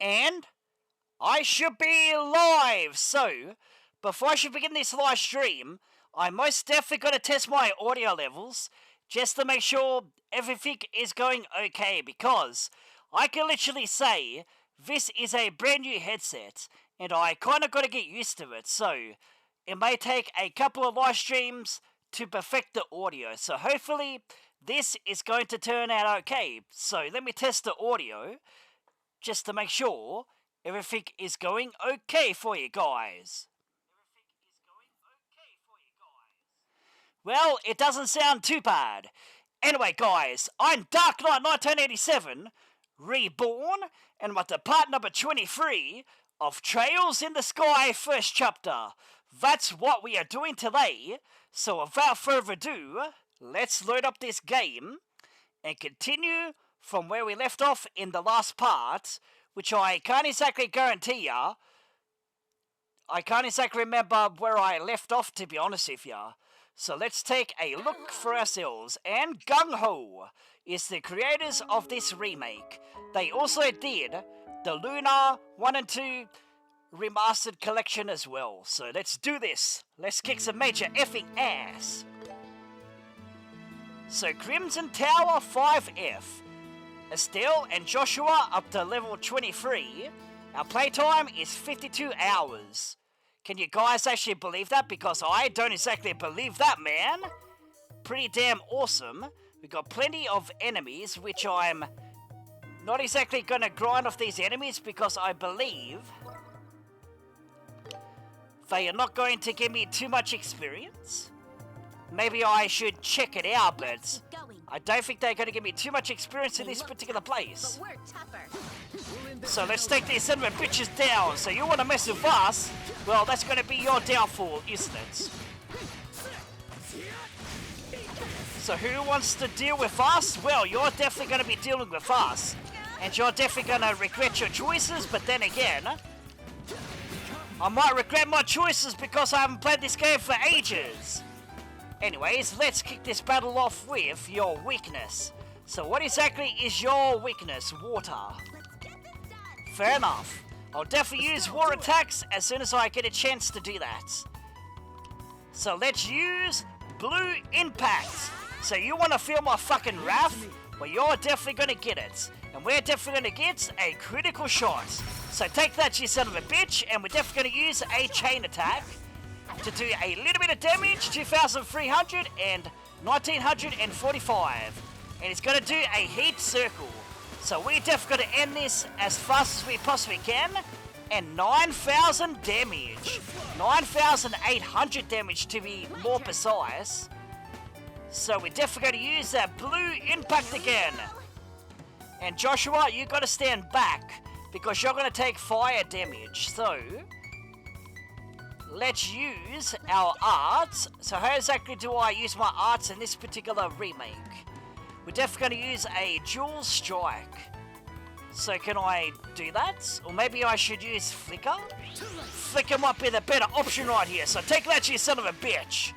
And I should be live. So, before I should begin this live stream, I'm most definitely going to test my audio levels just to make sure everything is going okay, because I can literally say this is a brand new headset and I kind of got to get used to it. So, it may take a couple of live streams to perfect the audio. So, hopefully, this is going to turn out okay. So, let me test the audio just to make sure everything is going okay for you guys. Well, it doesn't sound too bad. Anyway, guys, I'm Dark Knight 1987, reborn, and with the part number 23 of Trails in the Sky first chapter. That's what we are doing today, so without further ado, let's load up this game and continue from where we left off in the last part, which I can't exactly guarantee ya. I can't exactly remember where I left off, to be honest with ya. So let's take a look for ourselves. And Gung Ho is the creators of this remake. They also did the Lunar 1 and 2 remastered collection as well. So let's do this. Let's kick some major effing ass. So Crimson Tower 5F. Estelle and Joshua up to level 23. Our playtime is 52 hours. Can you guys actually believe that? Because I don't exactly believe that, man. Pretty damn awesome. We've got plenty of enemies, which I'm not exactly going to grind off these enemies because I believe they are not going to give me too much experience. Maybe I should check it out, but I don't think they're going to give me too much experience in this particular place. So let's take these son of a bitches down. So you want to mess with us? Well, that's going to be your downfall, isn't it? So who wants to deal with us? Well, you're definitely going to be dealing with us. And you're definitely going to regret your choices, but then again, I might regret my choices because I haven't played this game for ages. Anyways, let's kick this battle off with your weakness. So what exactly is your weakness? Water. Fair enough. I'll definitely use water attacks as soon as I get a chance to do that. So let's use Blue Impact. So you want to feel my fucking wrath? Well, you're definitely going to get it. And we're definitely going to get a critical shot. So take that, you son of a bitch. And we're definitely going to use a chain attack to do a little bit of damage, 2,300 and 1,945. And it's going to do a heat circle. So we're definitely going to end this as fast as we possibly can. And 9,000 damage. 9,800 damage to be more precise. So we're definitely going to use that Blue Impact again. And Joshua, you got to stand back because you're going to take fire damage. So let's use our arts. So how exactly do I use my arts in this particular remake? We're definitely going to use a dual strike. So can I do that? Or maybe I should use flicker? Flicker might be the better option right here. So take that, you son of a bitch.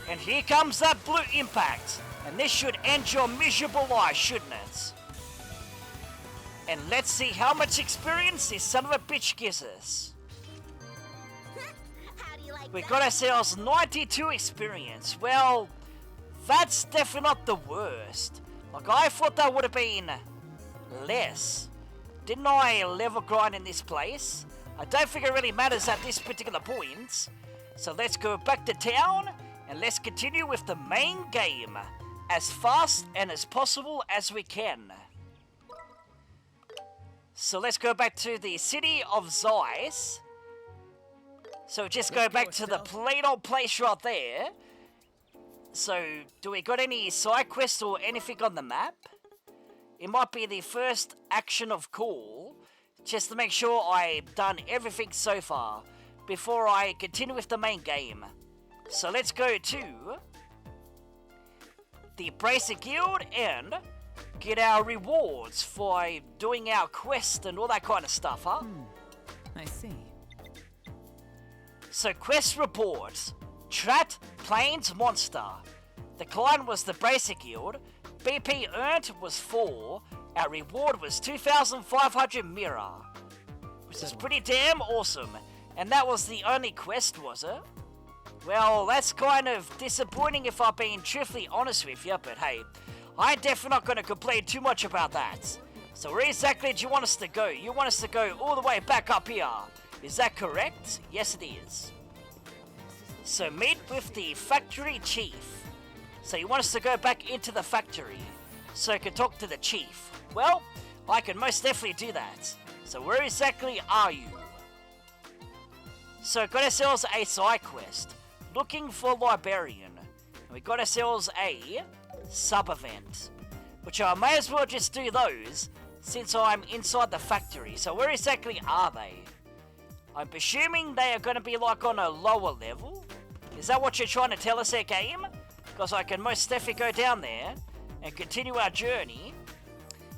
And here comes that Blue Impact. And this should end your miserable life, shouldn't it? And let's see how much experience this son of a bitch gives us. We got ourselves 92 experience. Well, that's definitely not the worst. Like, I thought that would have been less. Didn't I level grind in this place? I don't think it really matters at this particular point. So let's go back to town and let's continue with the main game as fast and as possible as we can. So let's go back to the city of Zeiss. So just go back to the plain old place right there. So, do we got any side quests or anything on the map? It might be the first action of call, just to make sure I've done everything so far before I continue with the main game. So let's go to the Bracer Guild and get our rewards for doing our quest and all that kind of stuff, huh? I see. So quest reports. Trat Plains Monster. The client was the Bracer Guild. BP earned was 4. Our reward was 2,500 mirror, which is pretty damn awesome. And that was the only quest, was it? Well, that's kind of disappointing if I'm being truthfully honest with you, but hey, I'm definitely not going to complain too much about that. So where exactly do you want us to go? You want us to go all the way back up here. Is that correct? Yes, it is. So meet with the factory chief. So you want us to go back into the factory so you can talk to the chief. Well, I can most definitely do that. So where exactly are you? So got ourselves a side quest. Looking for librarian. And we got ourselves a sub-event. Which I may as well just do those since I'm inside the factory. So where exactly are they? I'm presuming they are going to be like on a lower level. Is that what you're trying to tell us, game? Because I can most definitely go down there and continue our journey.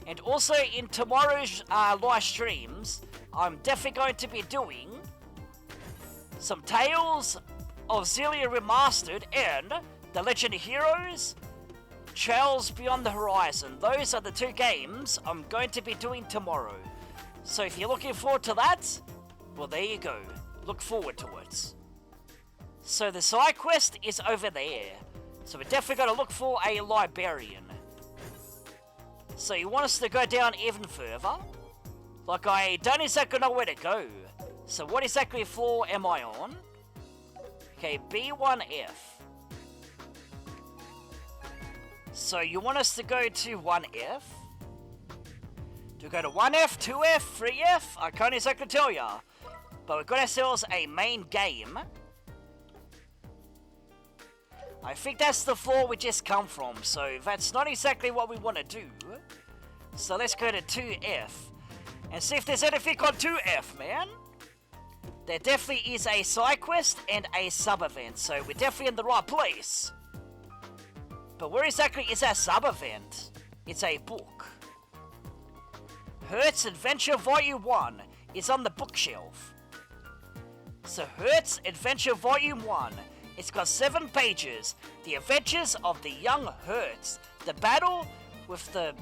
And also in tomorrow's live streams, I'm definitely going to be doing some Tales of Xillia Remastered and The Legend of Heroes, Trails Beyond the Horizon. Those are the two games I'm going to be doing tomorrow. So if you're looking forward to that, well, there you go. Look forward to it. So the side quest is over there. So we're definitely going to look for a librarian. So you want us to go down even further? Like, I don't exactly know where to go. So what exactly floor am I on? Okay, B1F. So you want us to go to 1F? Do we go to 1F, 2F, 3F? I can't exactly tell ya. But we've got ourselves a main game. I think that's the floor we just come from, so that's not exactly what we want to do. So let's go to 2F and see if there's anything on 2F, man. There definitely is a side quest and a sub-event, so we're definitely in the right place. But where exactly is our sub-event? It's a book. Hertz Adventure Volume 1 is on the bookshelf. So Hertz Adventure Volume 1, it's got 7 pages. The Adventures of the Young Hertz. The Battle with the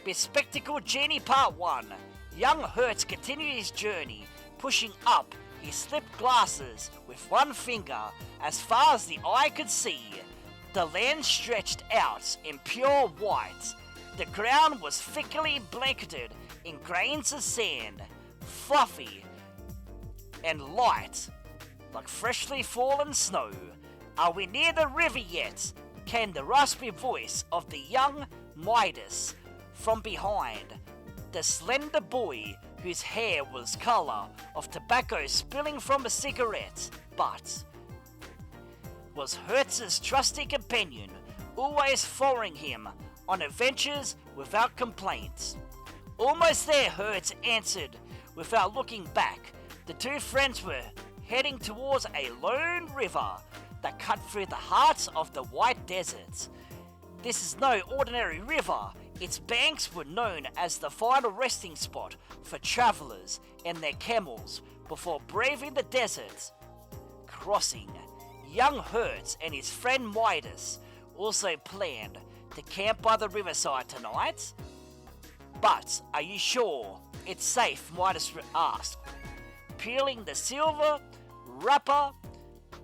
Bespectacled Genie Part 1. Young Hertz continued his journey, pushing up his slipped glasses with one finger as far as the eye could see. The land stretched out in pure white. The ground was thickly blanketed in grains of sand, fluffy and light, like freshly fallen snow. Are we near the river yet? Came the raspy voice of the young Midas from behind. The slender boy whose hair was color of tobacco spilling from a cigarette, but was Hertz's trusty companion, always following him on adventures without complaints. Almost there, Hertz answered without looking back. The two friends were heading towards a lone river that cut through the heart of the White Desert. This is no ordinary river. Its banks were known as the final resting spot for travelers and their camels before braving the desert. Crossing, young Hertz and his friend Midas also planned to camp by the riverside tonight. But are you sure it's safe? Midas asked, peeling the silver wrapper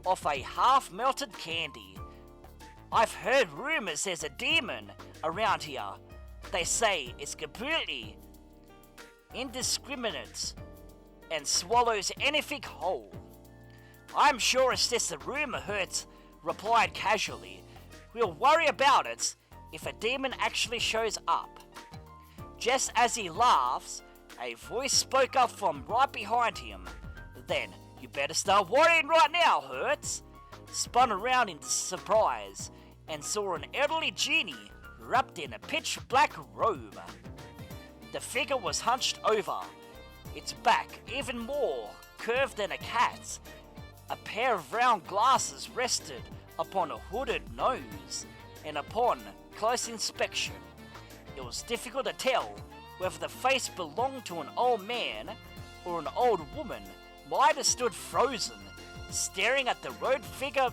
off a half-melted candy. I've heard rumors there's a demon around here. They say it's completely indiscriminate and swallows anything whole. I'm sure it's just a rumor, Hertz replied casually. We'll worry about it if a demon actually shows up. Just as he laughs, a voice spoke up from right behind him. Then, you better start worrying right now, Hertz. Spun around in surprise and saw an elderly genie wrapped in a pitch-black robe. The figure was hunched over, its back even more curved than a cat's. A pair of round glasses rested upon a hooded nose, and upon close inspection, it was difficult to tell whether the face belonged to an old man or an old woman. Midas stood frozen, staring at the robed figure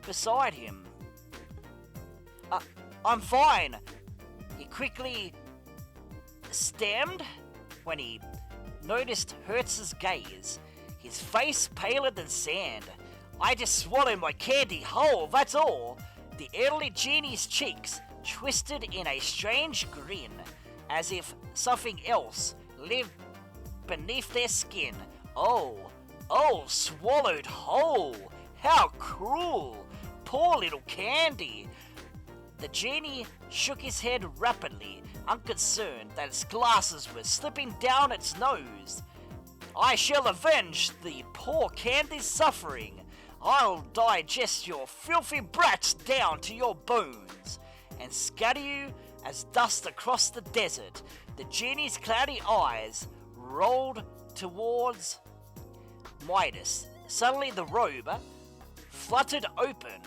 beside him. I'm fine. He quickly stemmed when he noticed Hertz's gaze, his face paler than sand. I just swallowed my candy whole, that's all. The elderly genie's cheeks twisted in a strange grin, as if something else lived beneath their skin. Oh, swallowed whole. How cruel. Poor little Candy. The genie shook his head rapidly, unconcerned that its glasses were slipping down its nose. I shall avenge the poor Candy's suffering. I'll digest your filthy brats down to your bones, and scatter you as dust across the desert. The genie's cloudy eyes rolled towards Midas. Suddenly the robe fluttered open,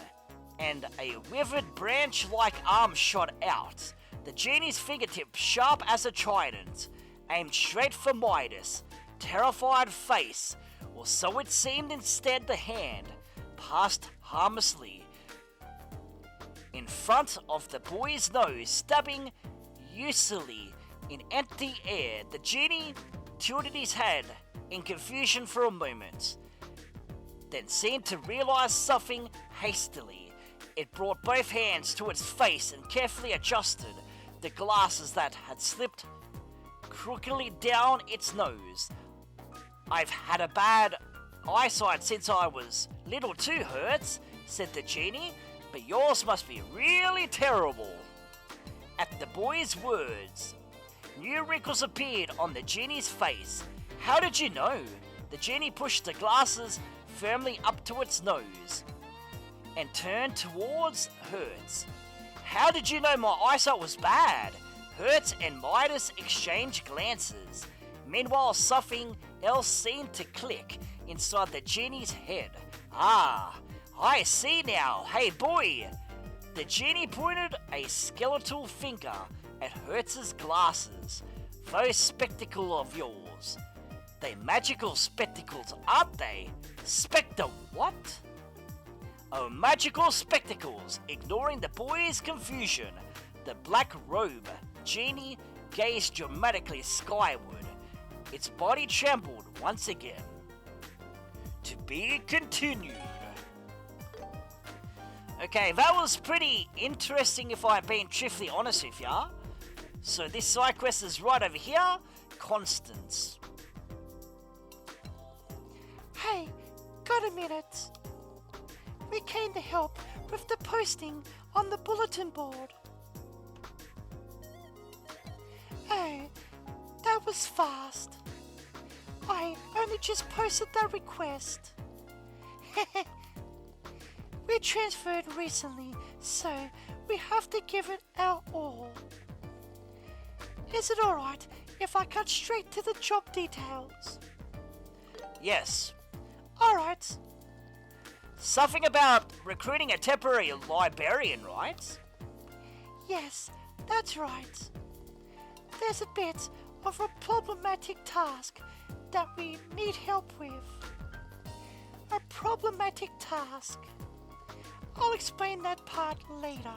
and a withered branch-like arm shot out. The genie's fingertip, sharp as a trident, aimed straight for Midas' terrified face, or so it seemed. Instead, the hand passed harmlessly in front of the boy's nose, stabbing uselessly in empty air. The genie tilted his head in confusion for a moment, then seemed to realize something hastily. It brought both hands to its face and carefully adjusted the glasses that had slipped crookedly down its nose. I've had a bad eyesight since I was little too, Hertz, said the genie, but yours must be really terrible. At the boy's words, new wrinkles appeared on the genie's face. How did you know? The genie pushed the glasses firmly up to its nose and turned towards Hertz. How did you know my eyesight was bad? Hertz and Midas exchanged glances. Meanwhile, something else seemed to click inside the genie's head. Ah, I see now. Hey boy! The genie pointed a skeletal finger at Hertz's glasses. Those spectacles of yours. They magical spectacles, aren't they? Spectre what? Oh, magical spectacles. Ignoring the boy's confusion, the black robe genie gazed dramatically skyward. Its body trembled once again. To be continued. Okay, that was pretty interesting if I'm being truthfully honest with ya. So this side quest is right over here. Constance. Hey, got a minute? We came to help with the posting on the bulletin board. Oh, that was fast. I only just posted that request. We transferred recently, so we have to give it our all. Is it alright if I cut straight to the job details? Yes. Alright. Something about recruiting a temporary librarian, right? Yes, that's right. There's a bit of a problematic task that we need help with. A problematic task. I'll explain that part later.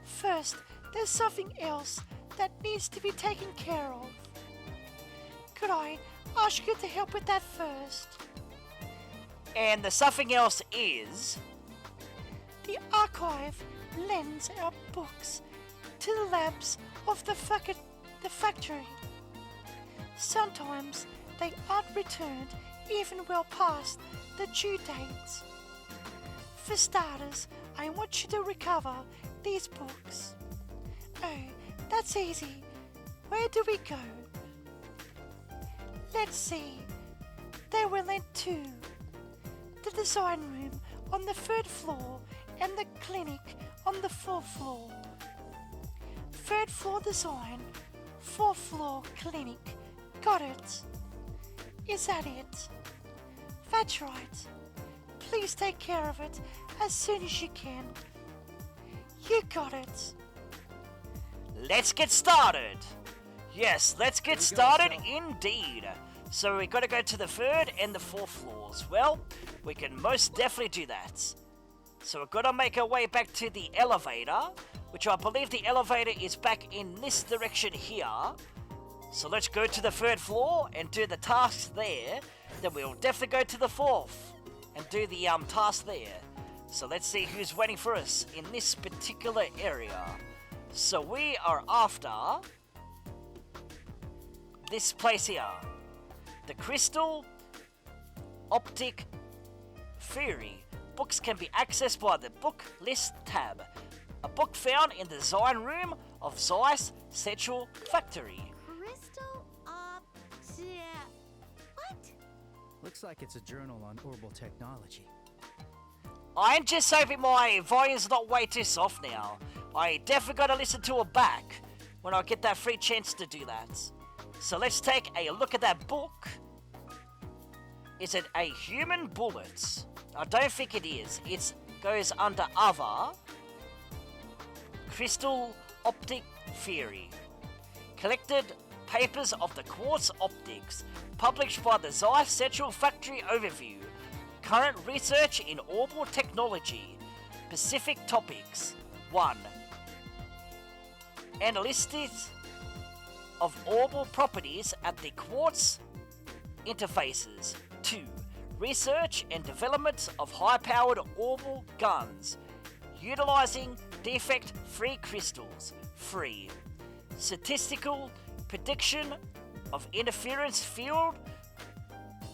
First, there's something else that needs to be taken care of. Could I ask you to help with that first? And the something else is... The archive lends our books to the labs of the factory. Sometimes they aren't returned even well past the due dates. For starters, I want you to recover these books. Oh, that's easy. Where do we go? Let's see. They were lent to the design room on the 3rd floor and the clinic on the 4th floor. 3rd floor design, 4th floor clinic. Got it? Is that it? That's right. Please take care of it as soon as you can. You got it. Let's get started. Yes, let's get started indeed. So we gotta go to the 3rd and the 4th floors. Well, we can most definitely do that. So we've gotta make our way back to the elevator. which I believe the elevator is back in this direction here. So let's go to the 3rd floor and do the tasks there. Then we'll definitely go to the 4th and do the task there. So let's see who's waiting for us in this particular area. So we are after this place here. The Crystal Optic Theory. Books can be accessed by the book list tab. A book found in the design room of Zeiss Central Factory. Crystal what? Looks like it's a journal on orbital technology. I'm just hoping my volume's not way too soft now. I definitely gotta listen to it back when I get that free chance to do that. So let's take a look at that book. Is it a human bullet? I don't think it is. It goes under other. Crystal Optic Theory. Collected papers of the quartz optics, published by the Zeiss Central Factory Overview. Current research in orbital technology. Specific topics. 1. Analysis of orbital properties at the quartz interfaces. 2. Research and development of high-powered orbital guns, utilizing defect-free crystals. 3. Statistical prediction of interference field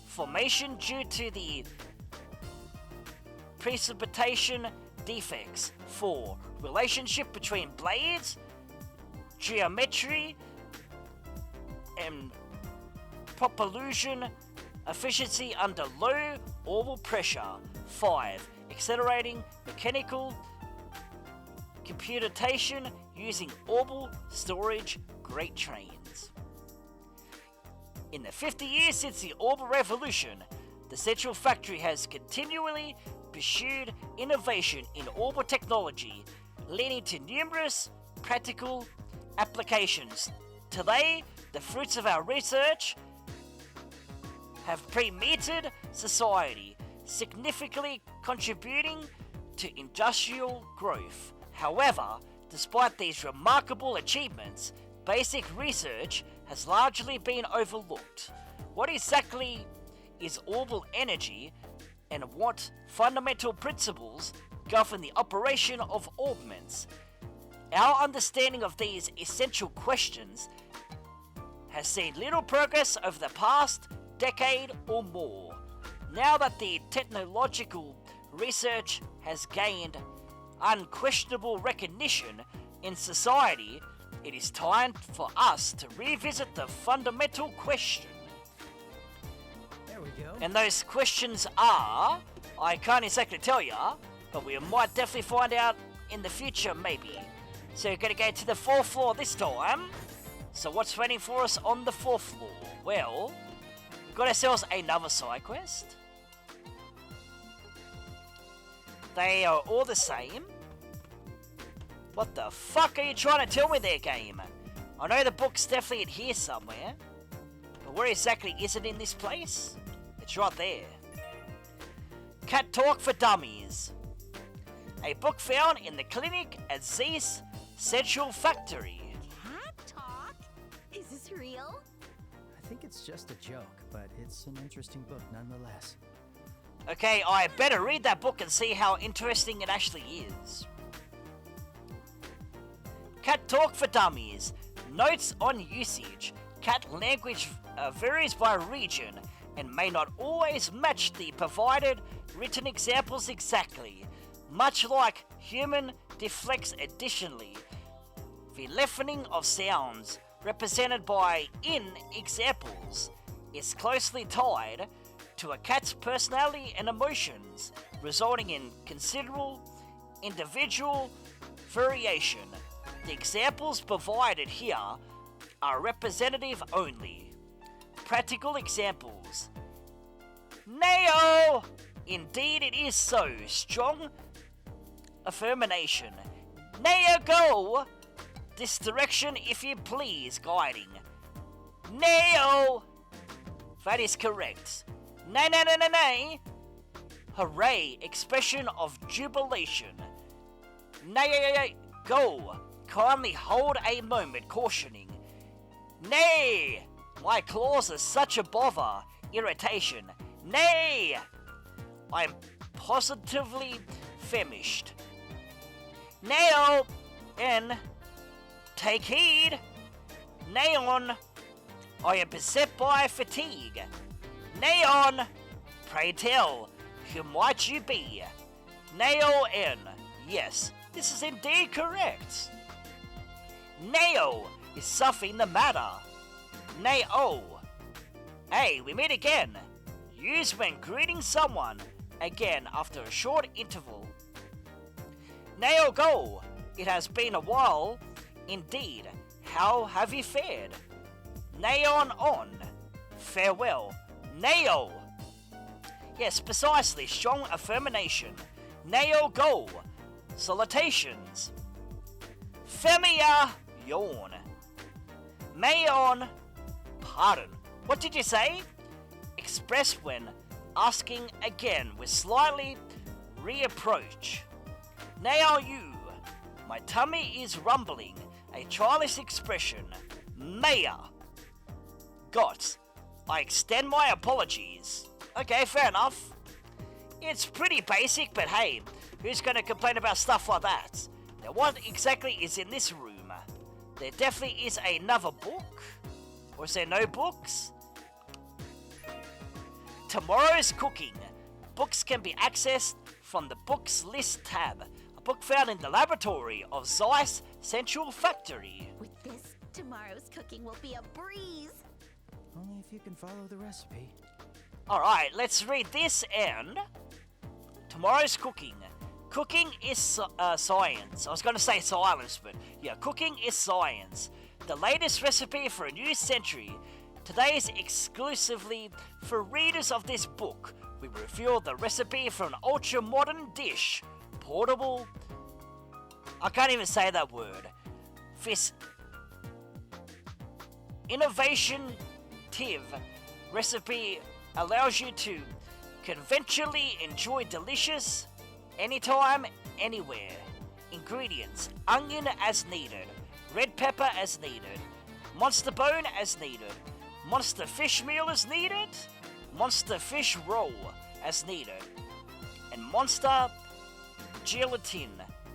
formation due to the precipitation defects. 4. Relationship between blades, geometry, and propulsion efficiency under low orbital pressure. 5. Accelerating mechanical computation using orbital storage great trains. In the 50 years since the orbital revolution, the Central Factory has continually pursued innovation in orbital technology, leading to numerous practical applications. Today, the fruits of our research have permeated society, significantly contributing to industrial growth. However, despite these remarkable achievements, basic research has largely been overlooked. What exactly is orbital energy, and what fundamental principles govern the operation of orbitals? Our understanding of these essential questions has seen little progress over the past decade or more. Now that the technological research has gained unquestionable recognition in society, it is time for us to revisit the fundamental question. There we go. And those questions are, I can't exactly tell ya, but we might definitely find out in the future maybe. So we're gonna go to the 4th floor this time. So what's waiting for us on the 4th floor? Well, we've got ourselves another side quest. They are all the same. What the fuck are you trying to tell me there, game? I know the book's definitely in here somewhere, but where exactly is it in this place? It's right there. Cat Talk for Dummies. A book found in the clinic at Zeiss Central Factory. Cat talk? Is this real? I think it's just a joke, but it's an interesting book nonetheless. Okay, I better read that book and see how interesting it actually is. Cat Talk for Dummies. Notes on usage. Cat language varies by region and may not always match the provided written examples exactly. Much like human deflects additionally, the lengthening of sounds represented by in examples is closely tied to a cat's personality and emotions, resulting in considerable individual variation. The examples provided here are representative only. Practical examples. Neo! Indeed it is so. Strong affirmation. Neo go! This direction if you please, guiding. Neo! That is correct. Nay, nay, nay, nay, nay. Hooray, expression of jubilation. Nay, nay, nay, nay. Go! Kindly hold a moment, cautioning. Nay! My claws are such a bother. Irritation. Nay! I am positively famished. Nail! N. Take heed! Naon! I am beset by fatigue. Naon! Pray tell, who might you be? Nail N. Yes, this is indeed correct. Nao is something the matter. Nao. Hey, we meet again. Used when greeting someone. Again after a short interval. Nao go. It has been a while. Indeed. How have you fared? Naon on. Farewell. Nao. Yes, precisely. Strong affirmation. Nao go. Salutations. Femia yawn. Mayon. Pardon. What did you say? Expressed when asking again with slightly reapproach. Now you. My tummy is rumbling. A childish expression. Maya. Got. I extend my apologies. Okay, fair enough. It's pretty basic, but hey, who's gonna complain about stuff like that? Now what exactly is in this room? There definitely is another book. Or is there no books? Tomorrow's cooking. Books can be accessed from the Books List tab. A book found in the laboratory of Zeiss Central Factory. With this, tomorrow's cooking will be a breeze. Only if you can follow the recipe. Alright, let's read this and... Tomorrow's cooking. Cooking is science. I was going to say silence, but yeah, cooking is science. The latest recipe for a new century. Today is exclusively for readers of this book. We reveal the recipe for an ultra-modern dish. Portable... I can't even say that word. This innovative recipe allows you to conventionally enjoy delicious anytime, anywhere. Ingredients: onion as needed, red pepper as needed, monster bone as needed, monster fish meal as needed, monster fish roll as needed, and monster gelatin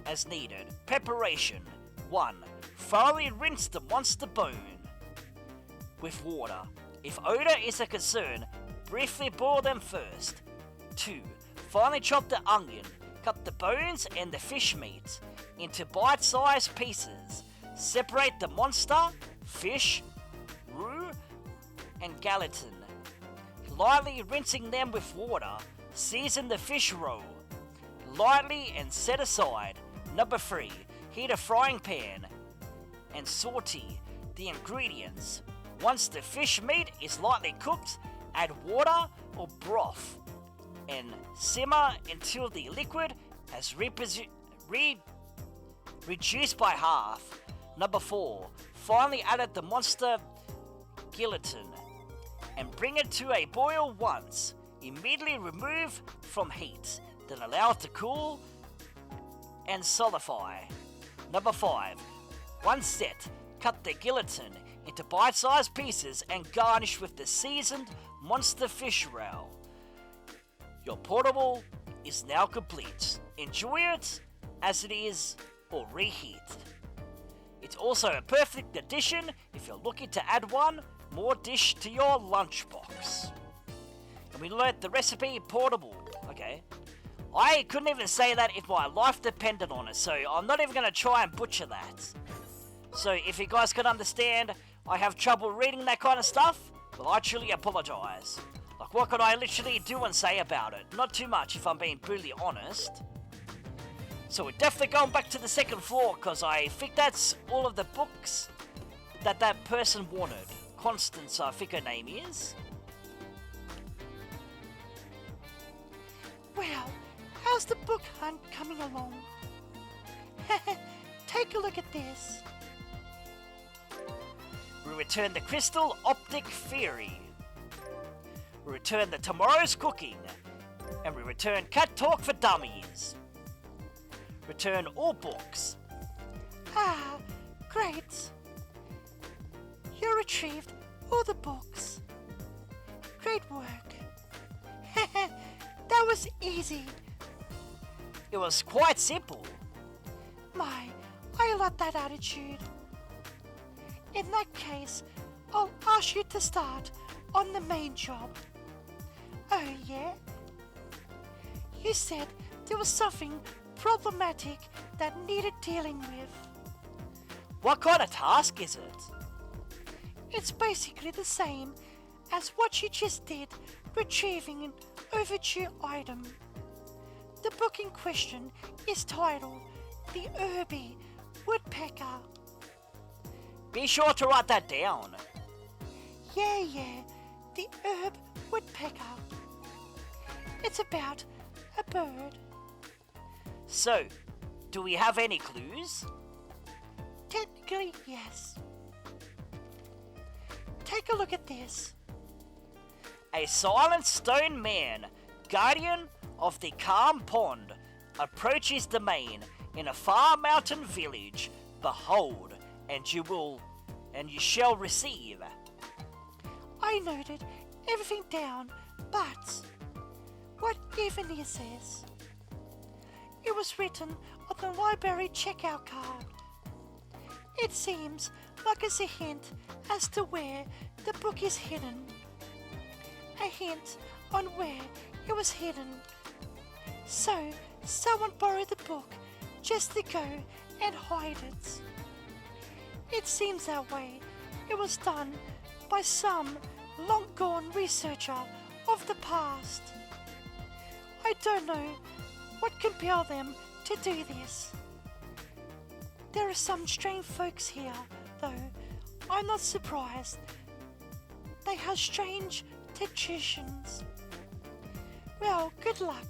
as needed. Preparation: 1. Thoroughly rinse the monster bone with water. If odor is a concern, briefly boil them first. 2. Finely chop the onion. Cut the bones and the fish meat into bite-sized pieces. Separate the monster, fish, roux, and gelatin. Lightly rinsing them with water. Season the fish roll lightly and set aside. Number 3. Heat a frying pan and saute the ingredients. Once the fish meat is lightly cooked, add water or broth and simmer until the liquid has reduced by half. Number 4. Finally add the monster gelatin and bring it to a boil once. Immediately remove from heat, then allow it to cool and solidify. Number 5. Once set, cut the gelatin into bite-sized pieces and garnish with the seasoned monster fish roll. Your portable is now complete. Enjoy it as it is or reheat. It's also a perfect addition if you're looking to add one more dish to your lunchbox. And we learnt the recipe portable. Okay. I couldn't even say that if my life depended on it, so I'm not even going to try and butcher that. So if you guys can understand, I have trouble reading that kind of stuff, well, I truly apologise. Like, what could I literally do and say about it? Not too much, if I'm being brutally honest. So we're definitely going back to the second floor, because I think that's all of the books that that person wanted. Constance, I think her name is. Well, how's the book hunt coming along? Take a look at this. We return the Crystal Optic Theory. We return the Tomorrow's Cooking. And we return Cat Talk for Dummies. Return all books. Ah, great. You retrieved all the books. Great work. That was easy. It was quite simple. My, I like that attitude. In that case, I'll ask you to start on the main job. Oh, yeah? You said there was something problematic that needed dealing with. What kind of task is it? It's basically the same as what you just did, retrieving an overdue item. The book in question is titled The Herbie Woodpecker. Be sure to write that down. Yeah, The Herb Woodpecker. It's about a bird. So, do we have any clues? Technically, yes. Take a look at this. A silent stone man, guardian of the calm pond, approaches the main in a far mountain village. Behold, and you shall receive. I noted everything down, but what even is this? It was written on the library checkout card. It seems like it's a hint as to where the book is hidden. A hint on where it was hidden. So, someone borrowed the book just to go and hide it. It seems that way it was done by some long-gone researcher of the past. I don't know what compelled them to do this. There are some strange folks here, though. I'm not surprised. They have strange traditions. Well, good luck.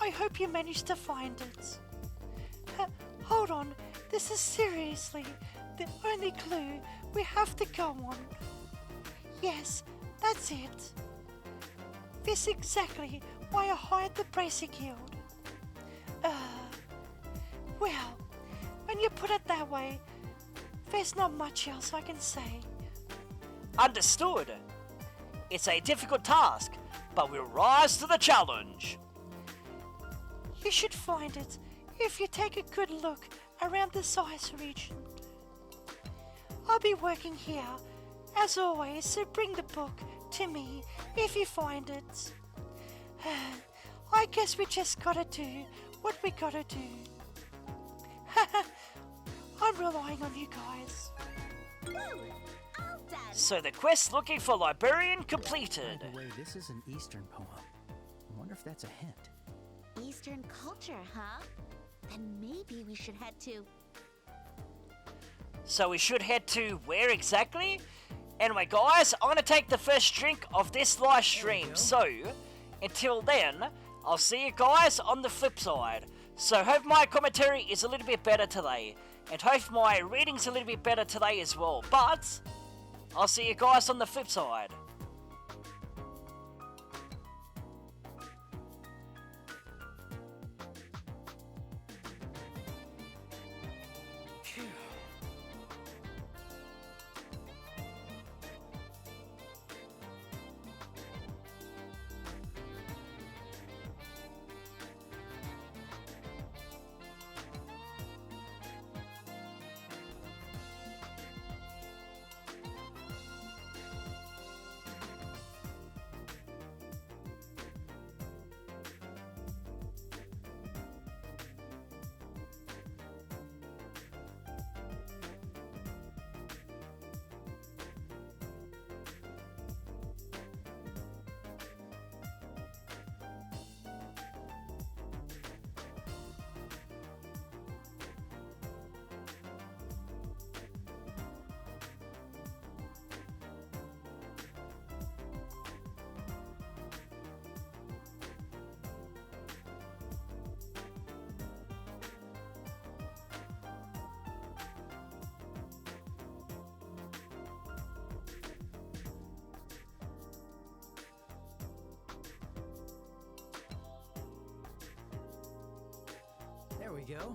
I hope you manage to find it. Hold on, this is seriously the only clue we have to go on. Yes, that's it. This is exactly why I hired the Bracer Guild. Well, when you put it that way, there's not much else I can say. Understood. It's a difficult task, but we'll rise to the challenge. You should find it if you take a good look around the Zeiss region. I'll be working here, as always, so bring the book to me if you find it. I guess we just gotta do what we gotta do. I'm relying on you guys. Woo! All done. So the quest looking for librarian completed. By the way, this is an Eastern poem. I wonder if that's a hint. Eastern culture, huh? Then maybe we should head to... So we should head to where exactly? Anyway guys, I'm gonna take the first drink of this live stream. So, until then, I'll see you guys on the flip side. So hope my commentary is a little bit better today. And hope my reading's a little bit better today as well. But, I'll see you guys on the flip side. There we go.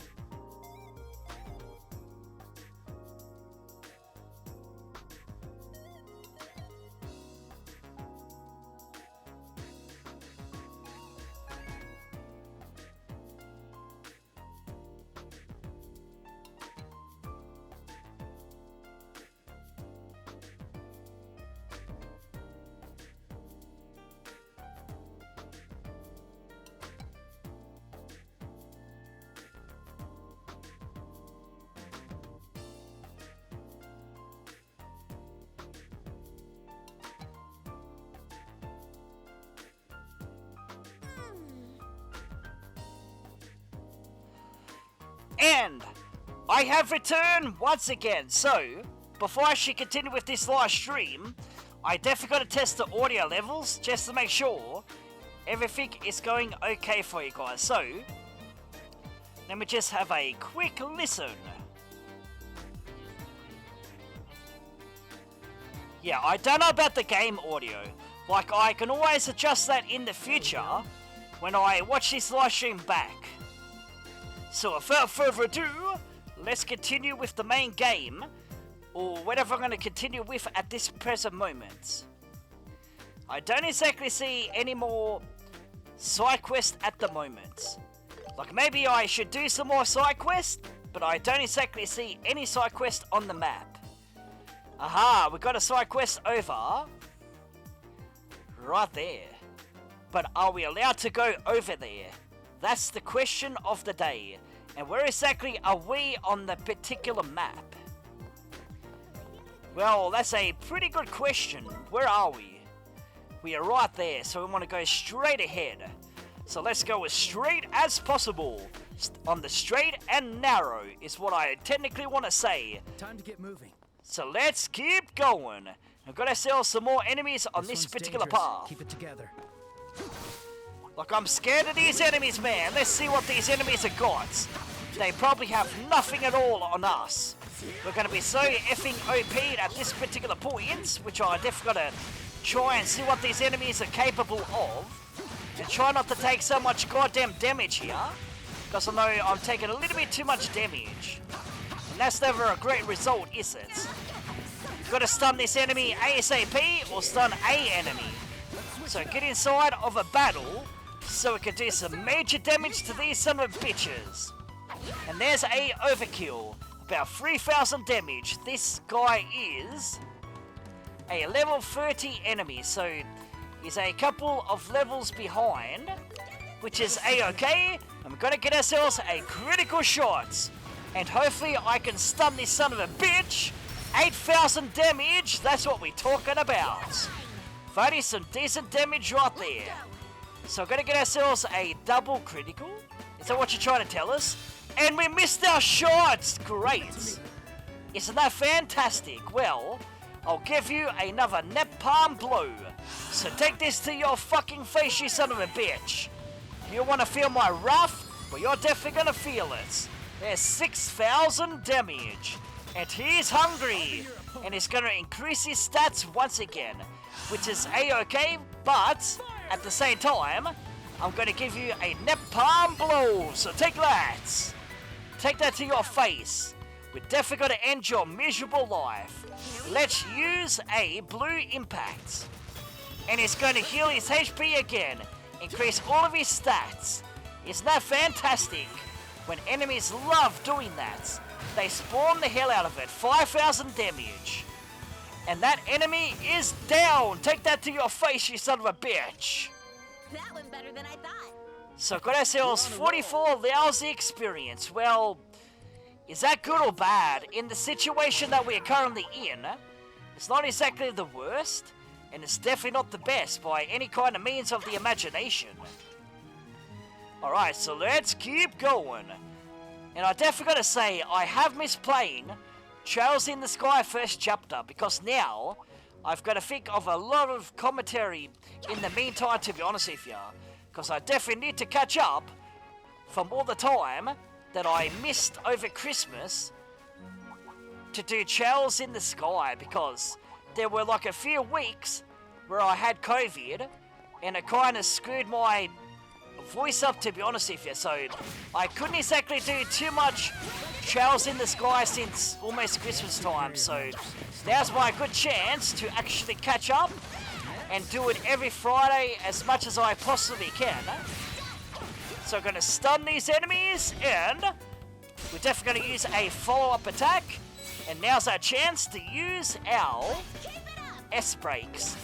And I have returned once again. So, before I actually continue with this live stream, I definitely got to test the audio levels just to make sure everything is going okay for you guys. So, let me just have a quick listen. Yeah, I don't know about the game audio. Like, I can always adjust that in the future when I watch this live stream back. So, without further ado, let's continue with the main game, or whatever I'm going to continue with at this present moment. I don't exactly see any more side quests at the moment. Like, maybe I should do some more side quests, but I don't exactly see any side quests on the map. Aha, we got a side quest over right there. But are we allowed to go over there? That's the question of the day. And where exactly are we on the particular map? Well, that's a pretty good question. Where are we? We are right there, so we want to go straight ahead. So let's go as straight as possible. On the straight and narrow is what I technically want to say. Time to get moving. So let's keep going. We've got ourselves some more enemies on this one's particular dangerous. path. Keep it together. Like, I'm scared of these enemies, man. Let's see what these enemies have got. They probably have nothing at all on us. We're going to be so effing OP'd at this particular point, which I definitely got to try and see what these enemies are capable of. And try not to take so much goddamn damage here, because I know I'm taking a little bit too much damage. And that's never a great result, is it? You've got to stun this enemy ASAP or stun a enemy. So get inside of a battle so we can do some major damage to these son of bitches. And there's a overkill. About 3,000 damage. This guy is a level 30 enemy, so he's a couple of levels behind, which is a-okay. And we're going to get ourselves a critical shot. And hopefully I can stun this son of a bitch. 8,000 damage, that's what we're talking about. That is some decent damage right there. So we're going to get ourselves a double critical. Is that what you're trying to tell us? And we missed our shots! Great. Isn't that fantastic? Well, I'll give you another napalm blow. So take this to your fucking face, you son of a bitch. You want to feel my wrath? Well, you're definitely going to feel it. There's 6,000 damage. And he's hungry. And he's going to increase his stats once again. Which is a-okay, but at the same time, I'm going to give you a napalm blow. So take that. Take that to your face. We're definitely going to end your miserable life. Let's use a blue impact. And he's going to heal his HP again. Increase all of his stats. Isn't that fantastic? When enemies love doing that, they spawn the hell out of it. 5,000 damage. And that enemy is down. Take that to your face, you son of a bitch. That went better than I thought. So got ourselves 44 lousy experience. Well, is that good or bad? In the situation that we're currently in, it's not exactly the worst, and it's definitely not the best by any kind of means of the imagination. Alright, so let's keep going. And I definitely gotta say, I have missed playing Trails in the Sky first chapter, because now I've got to think of a lot of commentary in the meantime, to be honest with you. Because I definitely need to catch up from all the time that I missed over Christmas to do Trails in the Sky, because there were like a few weeks where I had COVID and it kind of screwed my voice up, to be honest with you. So I couldn't exactly do too much Trails in the Sky since almost Christmas time. So now's my good chance to actually catch up and do it every Friday as much as I possibly can. So I'm going to stun these enemies, and we're definitely going to use a follow-up attack. And now's our chance to use our S-Brakes.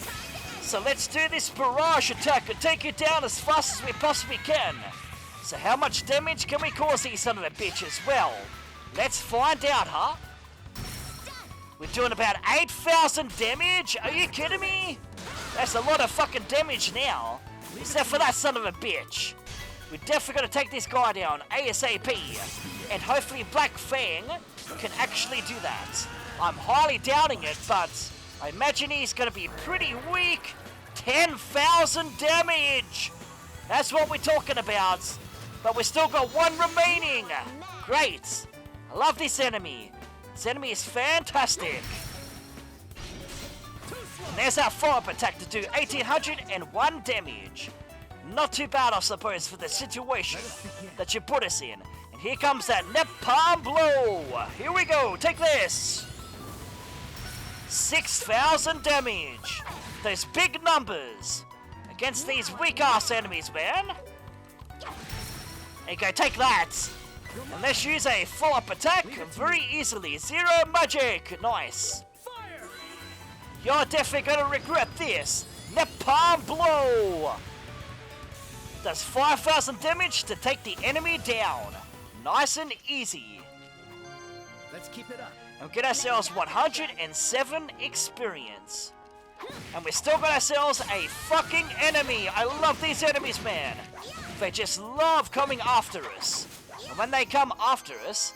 So let's do this barrage attack and take you down as fast as we possibly can. So how much damage can we cause these son of a bitches? Well, let's find out, huh? We're doing about 8,000 damage? Are you kidding me? That's a lot of fucking damage now. Except for that son of a bitch. We're definitely going to take this guy down ASAP. and hopefully Black Fang can actually do that. I'm highly doubting it, but I imagine he's going to be pretty weak. 10,000 damage! That's what we're talking about. But we still got one remaining. Great. I love this enemy. This enemy is fantastic. And there's our follow-up attack to do 1801 damage. Not too bad, I suppose, for the situation that you put us in. And here comes that napalm blow. Here we go. Take this. 6,000 damage. Those big numbers against these weak-ass enemies, man. There you go, take that. And let's use a follow-up attack very easily. Zero magic. Nice. You're definitely going to regret this. Napalm blow. Does 5,000 damage to take the enemy down. Nice and easy. Let's keep it up. And get ourselves 107 experience. And we still got ourselves a fucking enemy. I love these enemies, man. They just love coming after us. And when they come after us,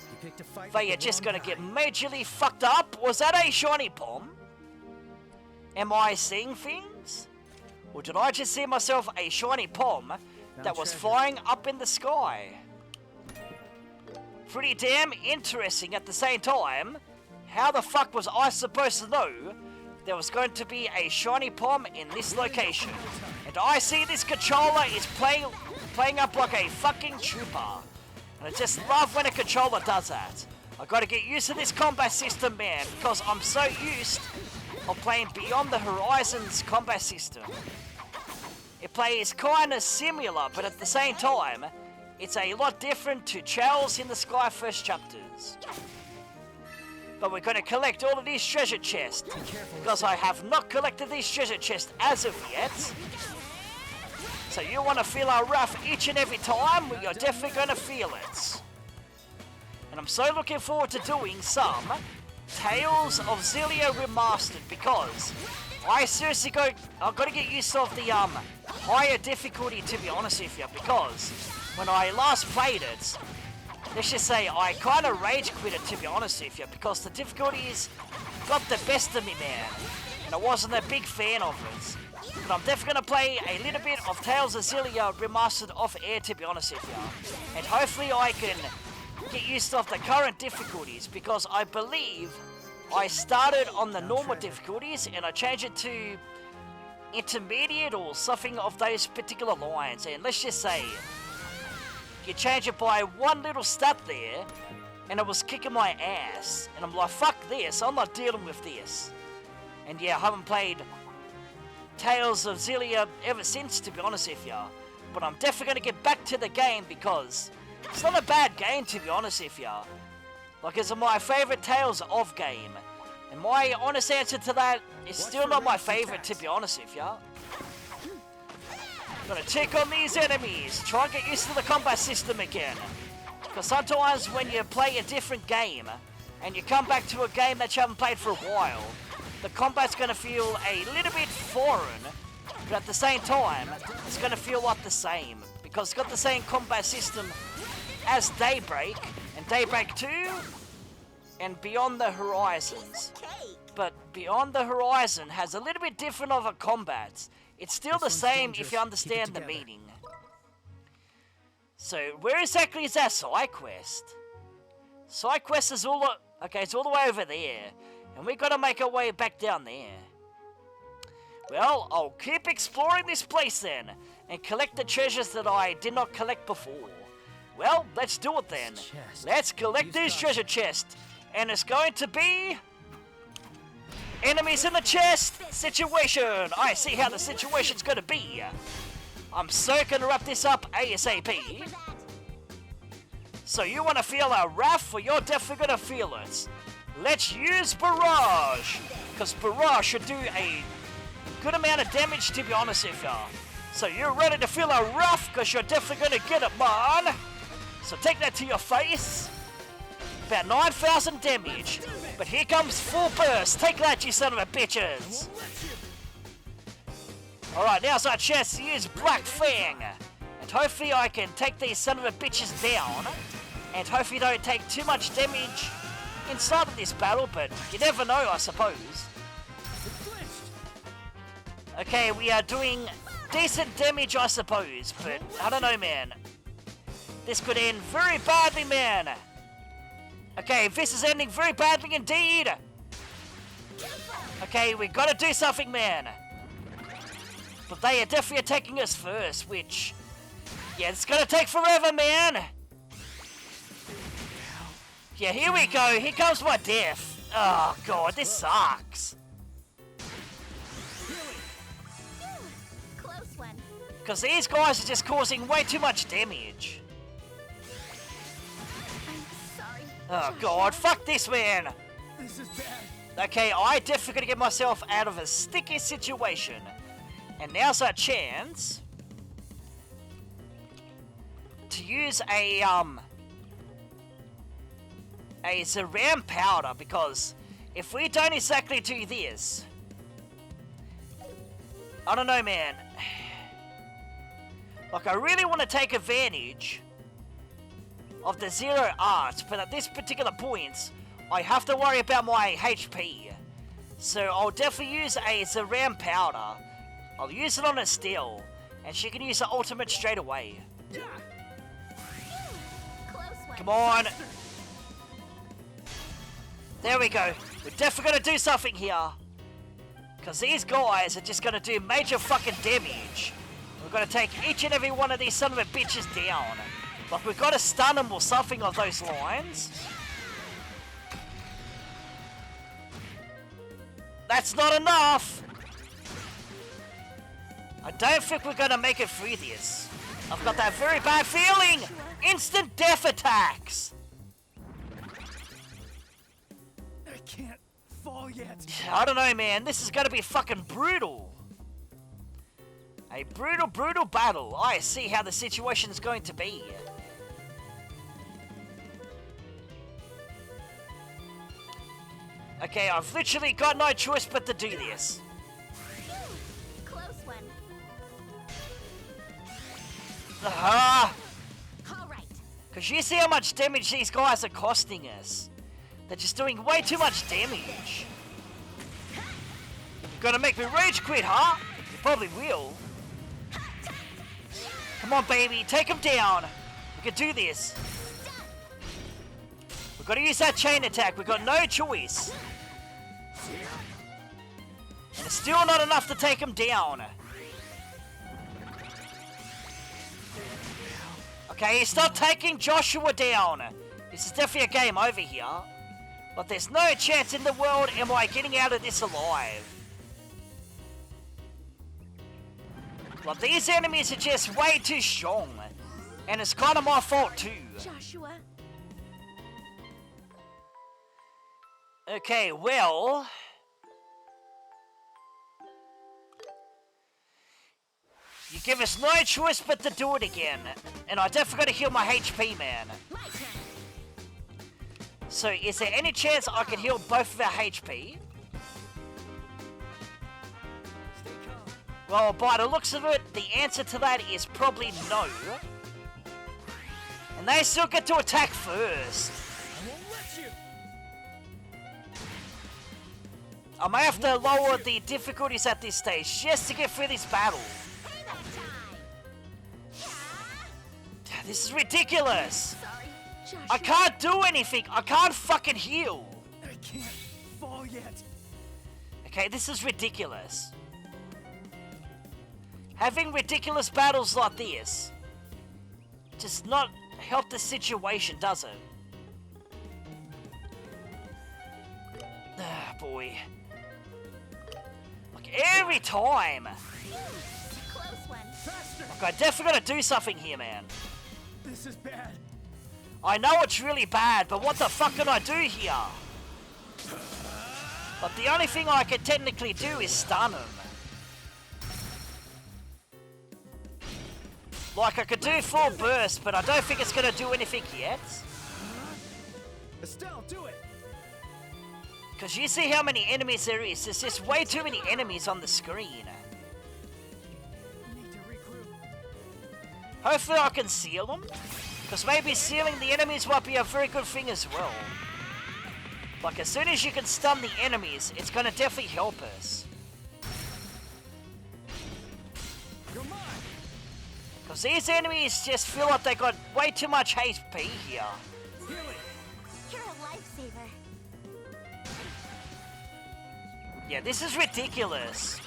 they are just gonna get majorly fucked up. Was that a shiny palm? Am I seeing things? Or did I just see myself a shiny palm that was flying up in the sky? Pretty damn interesting at the same time. How the fuck was I supposed to know there was going to be a shiny palm in this location? And I see this controller is playing up like a fucking trooper. And I just love when a controller does that. I gotta get used to this combat system, man, because I'm so used of playing Beyond the Horizons combat system. It plays kinda similar, but at the same time, it's a lot different to Trails in the Sky first chapters. But we're going to collect all of these treasure chests, because I have not collected these treasure chests as of yet. So you want to feel our wrath each and every time, well, you're definitely going to feel it. And I'm so looking forward to doing some Tales of Xillia Remastered, because I seriously I've got to get used to the higher difficulty, to be honest with you, because when I last played it, let's just say I kind of rage quit it, to be honest with you, because the difficulties got the best of me, man, and I wasn't a big fan of it. But I'm definitely going to play a little bit of Tales of Xillia Remastered off air, to be honest with you, and hopefully I can get used to the current difficulties, because I believe I started on the normal difficulties and I changed it to intermediate or something of those particular lines, and let's just say you change it by one little stat there, and it was kicking my ass. And I'm like, fuck this, I'm not dealing with this. And yeah, I haven't played Tales of Xillia ever since, to be honest with you. But I'm definitely going to get back to the game, because it's not a bad game, to be honest with you. Like, it's my favourite Tales of game. And my honest answer to that is still not my favourite, to be honest with you. Gonna check on these enemies, try and get used to the combat system again. Because sometimes when you play a different game, and you come back to a game that you haven't played for a while, the combat's gonna feel a little bit foreign, but at the same time, it's gonna feel like the same. Because it's got the same combat system as Daybreak, and Daybreak 2, and Beyond the Horizons. But Beyond the Horizon has a little bit different of a combat. It's still the same if you understand the meaning. So, where exactly is that side quest? Side quest is all okay, it's all the way over there. And we gotta make our way back down there. Well, I'll keep exploring this place then, and collect the treasures that I did not collect before. Well, let's do it then. Let's collect these treasure chests. And it's going to be enemies in the chest situation. I see how the situation's gonna be. I'm so gonna wrap this up ASAP. So you wanna feel our wrath, or you're definitely gonna feel it. Let's use Barrage, because Barrage should do a good amount of damage, to be honest with you. So you're ready to feel our wrath, because you're definitely gonna get it, man. So take that to your face. About 9,000 damage. But here comes full burst. Take that, you son of a bitches. Alright, now's our chance to use Black Fang. And hopefully I can take these son of a bitches down and hopefully don't take too much damage inside of this battle, but you never know, I suppose. Okay, we are doing decent damage, I suppose, but I don't know, man. This could end very badly, man. Okay, this is ending very badly indeed. Okay, we gotta do something, man. But they are definitely attacking us first, which... yeah, it's gonna take forever, man. Yeah, here we go. Here comes my death. Oh, God, this sucks. Close one. Because these guys are just causing way too much damage. I'm sorry. Oh, God, fuck this, man. This is bad. Okay, I definitely gotta get myself out of a sticky situation. And now's our chance to use a Zeram powder, because if we don't exactly do this, I don't know, man. Like, I really want to take advantage of the zero art, but at this particular point, I have to worry about my HP. So I'll definitely use a Zeram powder. I'll use it on Estelle, and she can use the ultimate straight away. Close one. Come on. There we go. We're definitely gonna do something here. Because these guys are just gonna do major fucking damage. We're gonna take each and every one of these son of a bitches down. Like, we've gotta stun them or something of those lines. That's not enough! I don't think we're gonna make it through this. I've got that very bad feeling! Instant death attacks! I can't fall yet. I don't know, man. This is gonna be fucking brutal. A brutal, brutal battle. I see how the situation's going to be. Okay, I've literally got no choice but to do this. Close one. Aha! All right. Because you see how much damage these guys are costing us. They're just doing way too much damage. You're gonna make me rage quit, huh? You probably will. Come on, baby, take him down. We can do this. We've got to use that chain attack. We've got no choice. And it's still not enough to take him down. Okay, he's not taking Joshua down. This is definitely a game over here. But there's no chance in the world am I getting out of this alive. Well, these enemies are just way too strong. And it's kind of my fault too. Joshua. Okay, well... you give us no choice but to do it again. And I definitely got to heal my HP, man. My turn. So, is there any chance I can heal both of our HP? Stay calm. Well, by the looks of it, the answer to that is probably no. And they still get to attack first. I won't let you. I may have to lower the difficulties at this stage just to get through this battle. Payback time. This is ridiculous. Sorry. Joshua. I can't do anything. I can't fucking heal. I can't fall yet. Okay, this is ridiculous. Having ridiculous battles like this just not help the situation, does it? Ah, boy. Like, every time. Close one. Faster. Like, I definitely gotta do something here, man. This is bad. I know it's really bad, but what the fuck can I do here? But the only thing I can technically do is stun him. Like, I could do full burst, but I don't think it's gonna do anything yet. Estelle, do it. Because you see how many enemies there is. There's just way too many enemies on the screen. I need to regroup. Hopefully I can seal them. Because maybe sealing the enemies might be a very good thing as well. Like, as soon as you can stun the enemies, it's going to definitely help us. Because these enemies just feel like they got way too much HP here. You're a lifesaver. Yeah, this is ridiculous.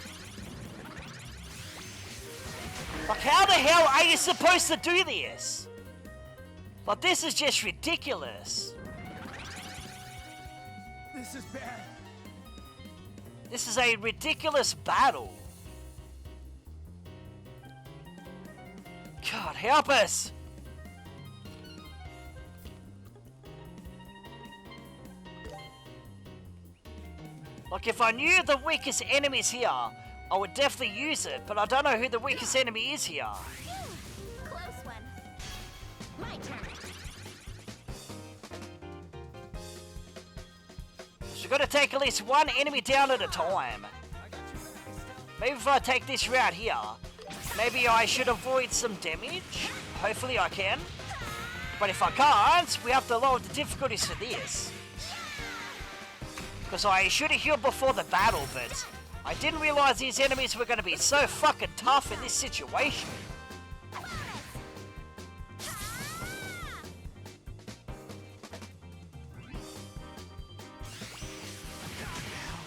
Like, how the hell are you supposed to do this? Like, this is just ridiculous. This is bad. This is a ridiculous battle. God, help us! Like, if I knew the weakest enemy's here, I would definitely use it, but I don't know who the weakest enemy is here. Close one. My turn. So we've got to take at least one enemy down at a time. Maybe if I take this route here, maybe I should avoid some damage. Hopefully I can. But if I can't, we have to lower the difficulties for this. Because I should have healed before the battle, but I didn't realize these enemies were going to be so fucking tough in this situation.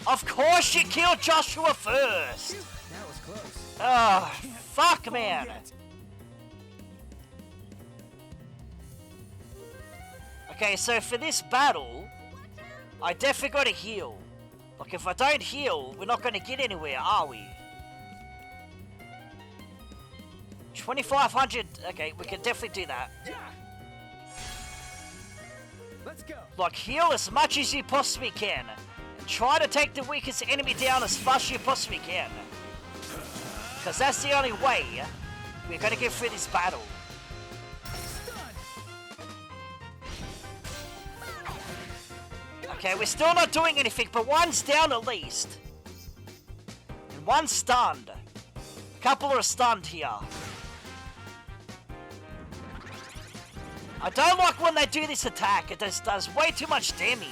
Of course you killed Joshua first! That was close. Oh, fuck, man! Okay, so for this battle, I definitely gotta heal. Like, if I don't heal, we're not gonna get anywhere, are we? 2,500. Okay, we can definitely do that. Let's go. Like, heal as much as you possibly can. And try to take the weakest enemy down as fast as you possibly can. Because that's the only way we're gonna get through this battle. Okay, we're still not doing anything, but one's down at least. And one's stunned. A couple are stunned here. I don't like when they do this attack. It just does way too much damage.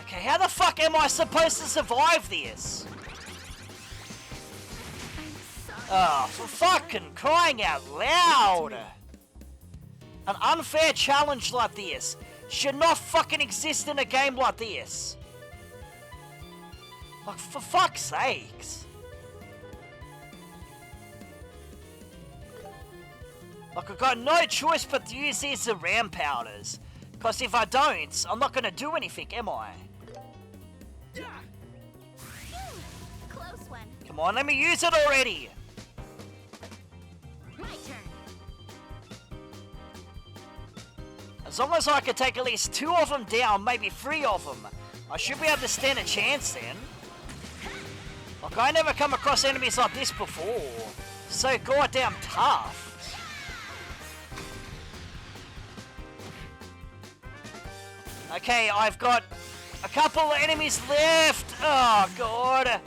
Okay, how the fuck am I supposed to survive this? Oh, for fucking crying out loud! An unfair challenge like this should not fucking exist in a game like this. Like, for fuck's sakes. Like, I've got no choice but to use these ram powders. Because if I don't, I'm not going to do anything, am I? Close one. Come on, let me use it already. My turn. As long as I can take at least 2 of them down, maybe 3 of them, I should be able to stand a chance then. Like, I never come across enemies like this before. So goddamn tough. Okay, I've got a couple of enemies left. Oh, God.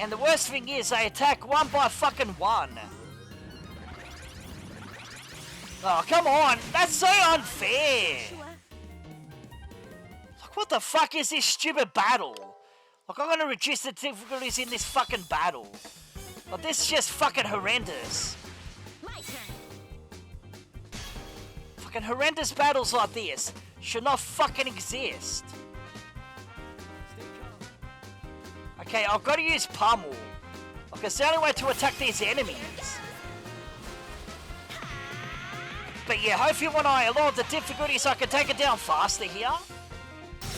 And the worst thing is, I attack one by fucking one. Oh, come on. That's so unfair. Like, what the fuck is this stupid battle? Like, I'm gonna reduce the difficulties in this fucking battle. Like, this is just fucking horrendous. My turn. Fucking horrendous battles like this should not fucking exist. Okay, I've got to use Pummel. Like, it's the only way to attack these enemies. But yeah, hopefully when I lower the difficulties, I can take it down faster here.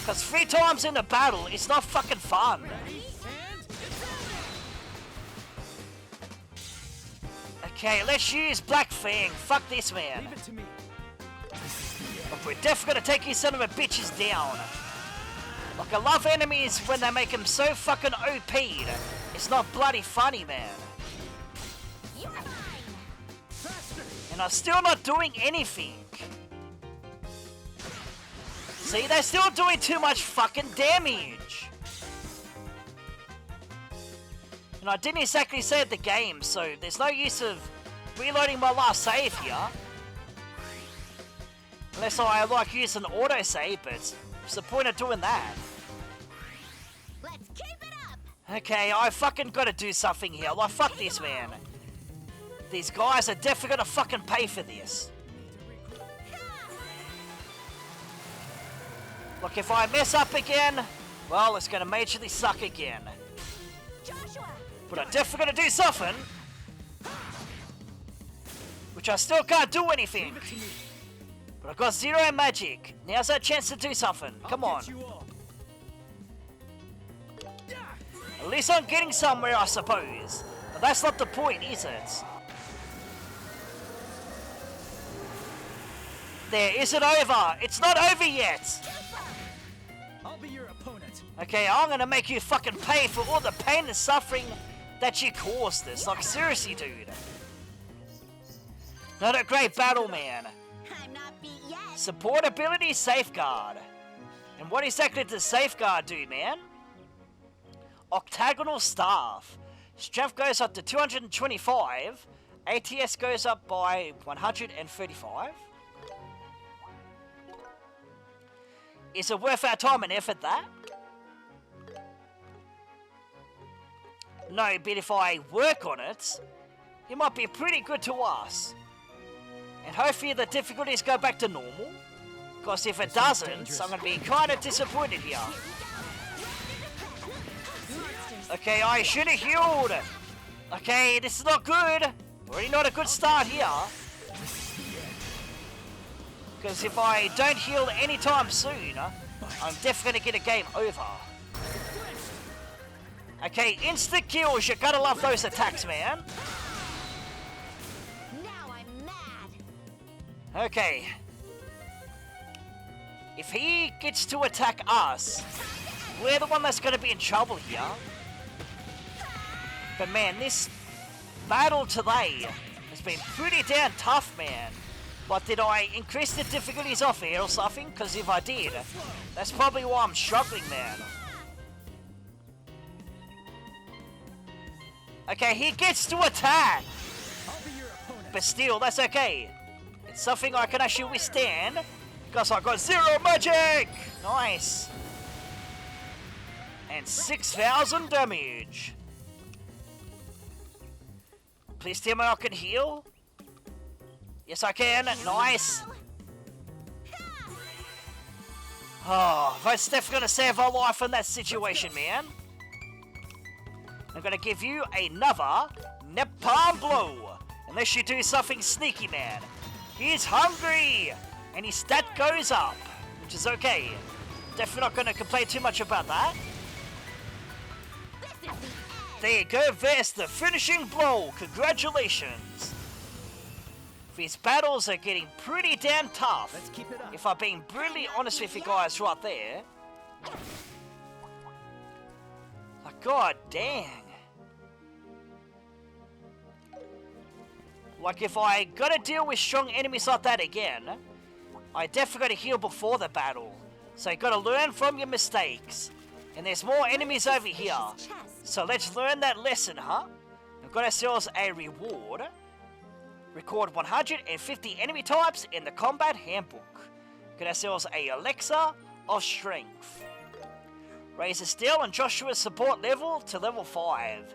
Because 3 times in a battle is not fucking fun. Okay, let's use Black Fang. Fuck this, man. Leave it to me. But we're definitely gonna take you son of a bitches down. Like, I love enemies when they make them so fucking OP'd. It's not bloody funny, man. You're mine. And I'm still not doing anything. See, they're still doing too much fucking damage. And I didn't exactly save the game, so there's no use of reloading my last save here. Unless I like use an autosave, but what's the point of doing that? Let's keep it up. Okay, I fucking gotta do something here. Like, fuck this, man. These guys are definitely gonna fucking pay for this. Look, if I mess up again, well, it's gonna majorly suck again. Joshua. But I'm definitely gonna do something. Which I still can't do anything. But I've got 0 magic. Now's our chance to do something. Come on. At least I'm getting somewhere, I suppose. But that's not the point, is it? There, is it over? It's not over yet! I'll be your opponent. Okay, I'm gonna make you fucking pay for all the pain and suffering that you caused us. Like, seriously, dude. Not a great battle, man. I'm not beat yet. Support ability Safeguard. And what exactly does Safeguard do, man? Octagonal Staff. Strength goes up to 225. ATS goes up by 135. Is it worth our time and effort, that? No, but if I work on it, it might be pretty good to us. And hopefully the difficulties go back to normal. Because if it doesn't, I'm going to be kind of disappointed here. Okay, I should have healed. Okay, this is not good. Already not a good start here. Because if I don't heal anytime soon, I'm definitely going to get a game over. Okay, instant kills. You gotta love those attacks, man. Now I'm mad. Okay. If he gets to attack us, we're the one that's going to be in trouble here. But man, this battle today has been pretty damn tough, man. But did I increase the difficulties off air or something? Because if I did, that's probably why I'm struggling, man. Okay, he gets to attack. I'll be your opponent. But still, that's okay. It's something I can actually withstand. Because I got 0 magic! Nice. And 6,000 damage. Please tell me I can heal. Yes, I can. Nice. Oh, that's definitely gonna save our life in that situation, man. I'm gonna give you another napalm blow. Unless you do something sneaky, man. He's hungry! And his stat goes up, which is okay. Definitely not gonna complain too much about that. There you go, there's the finishing blow. Congratulations. These battles are getting pretty damn tough. Let's keep it up. If I'm being brutally honest with you guys right there. Like, god dang. Like, if I gotta deal with strong enemies like that again, I definitely gotta heal before the battle. So you gotta learn from your mistakes. And there's more enemies over here. So let's learn that lesson, huh? We've got ourselves a reward. Record 150 enemy types in the combat handbook. Get ourselves a elixir of strength. Raise Estelle and Joshua's support level to level 5.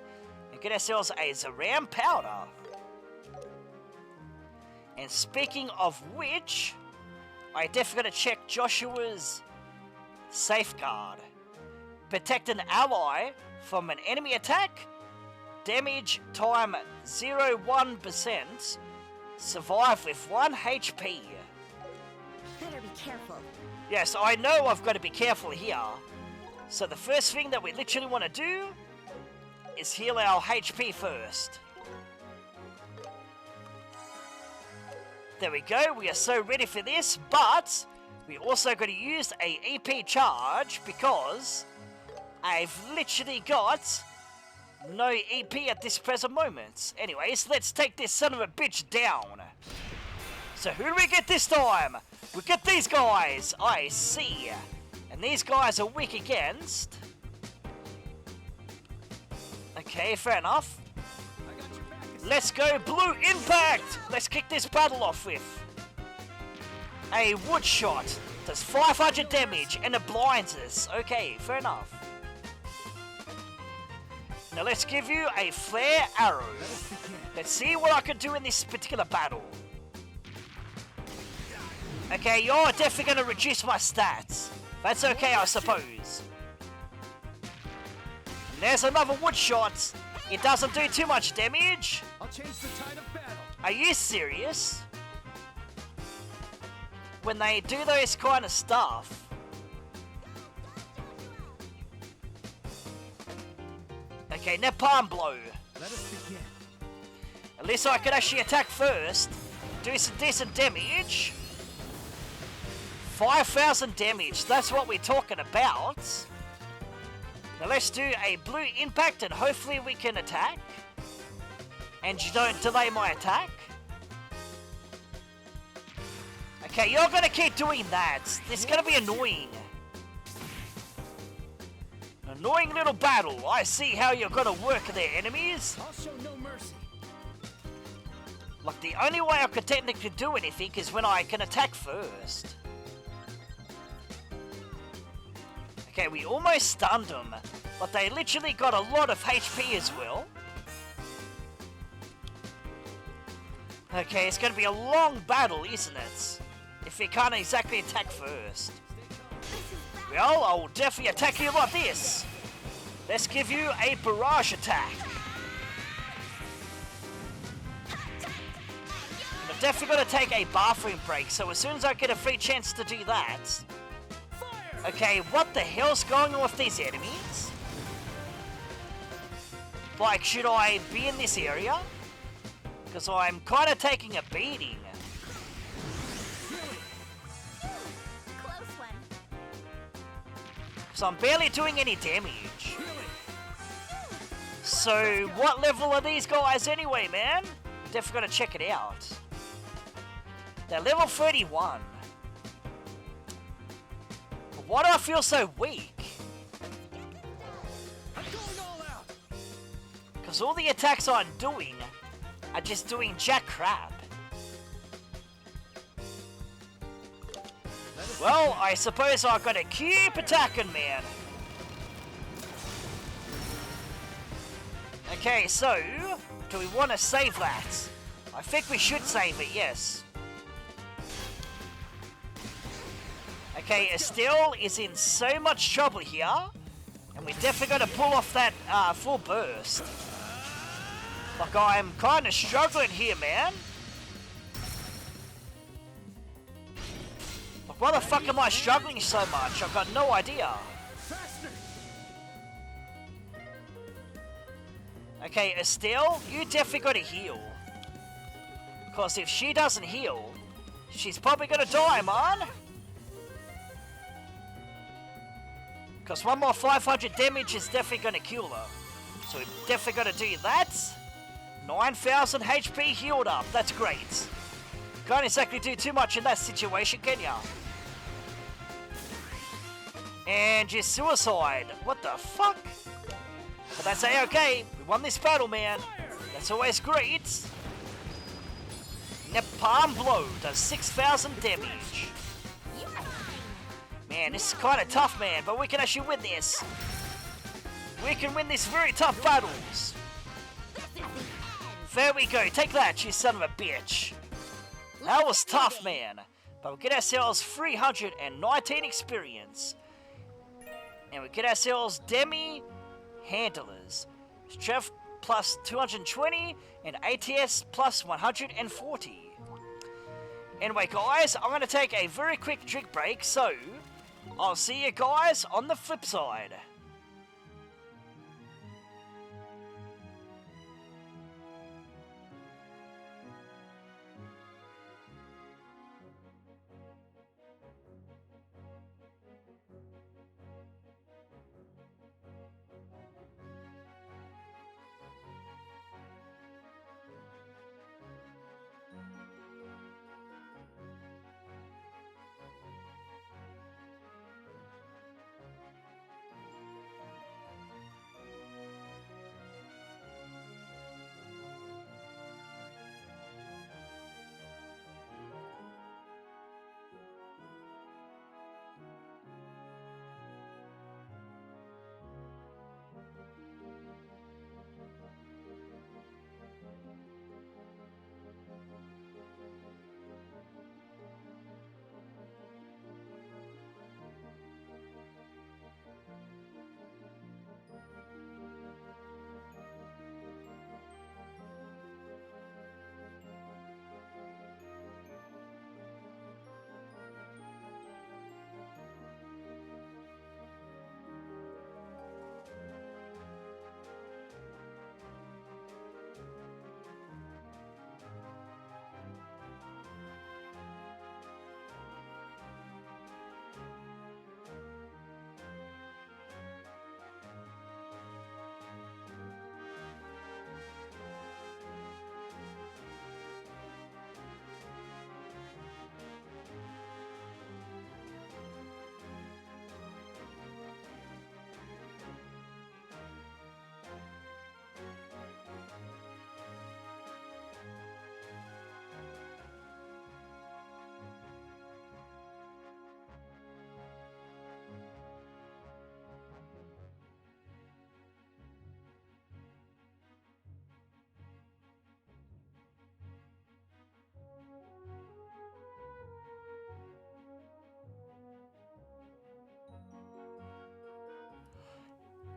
And get ourselves a Zaram powder. And speaking of which, I definitely gotta check Joshua's safeguard. Protect an ally from an enemy attack. Damage time 0.1%. Survive with 1 HP. Better be careful. Yes, I know I've got to be careful here. So the first thing that we literally want to do is heal our HP first. There we go, we are so ready for this, but we also got to use a EP charge because I've literally got no EP at this present moment. Anyways, let's take this son of a bitch down. So who do we get this time? We get these guys! I see. And these guys are weak against... Okay, fair enough. Let's go Blue Impact! Let's kick this battle off with a wood shot. Does 500 damage and it blinds us. Okay, fair enough. Now let's give you a flare arrow. Let's see what I can do in this particular battle. Okay, you're definitely going to reduce my stats. That's okay, I suppose. And there's another wood shot. It doesn't do too much damage. I'll change the tide of battle. Are you serious? When they do those kind of stuff. Okay, napalm blow. Let us begin. At least I can actually attack first. Do some decent damage. 5,000 damage, that's what we're talking about. Now let's do a blue impact and hopefully we can attack. And you don't delay my attack. Okay, you're gonna keep doing that. It's gonna be annoying. Annoying little battle. I see how you're gonna work there, enemies. I'll show no mercy. Like, the only way I could technically do anything is when I can attack first. Okay, we almost stunned them, but they literally got a lot of HP as well. Okay, it's gonna be a long battle, isn't it? If we can't exactly attack first. Well, I will definitely attack you like this. Let's give you a barrage attack. I'm definitely gonna take a bathroom break, so as soon as I get a free chance to do that. Okay, what the hell's going on with these enemies? Like, should I be in this area? Because I'm kind of taking a beating. Close one. So I'm barely doing any damage. So, what level are these guys anyway, man? Definitely gotta check it out. They're level 31. Why do I feel so weak? I'm going all out. Because all the attacks I'm doing are just doing jack crap. Well, I suppose I've got to keep attacking, man. Okay, so, do we want to save that? I think we should save it, yes. Okay, Estelle is in so much trouble here, and we definitely got to pull off that full burst. Like, I'm kind of struggling here, man. Like, why the fuck am I struggling so much? I've got no idea. Faster. Okay, Estelle, you definitely got to heal. Because if she doesn't heal, she's probably going to die, man. Because one more 500 damage is definitely going to kill her. So we're definitely going to do that. 9,000 HP healed up. That's great. Can't exactly do too much in that situation, can ya? And just suicide. What the fuck? But that's A-okay. We won this battle, man. That's always great. Napalm Blow does 6,000 damage. Man, this is kind of tough, man, but we can actually win this. We can win this very tough battles. There we go. Take that, you son of a bitch. That was tough, man. But we get ourselves 319 experience. And we get ourselves Demi Handlers. Strength plus 220 and ATS plus 140. Anyway, guys, I'm going to take a very quick drink break, so I'll see you guys on the flip side.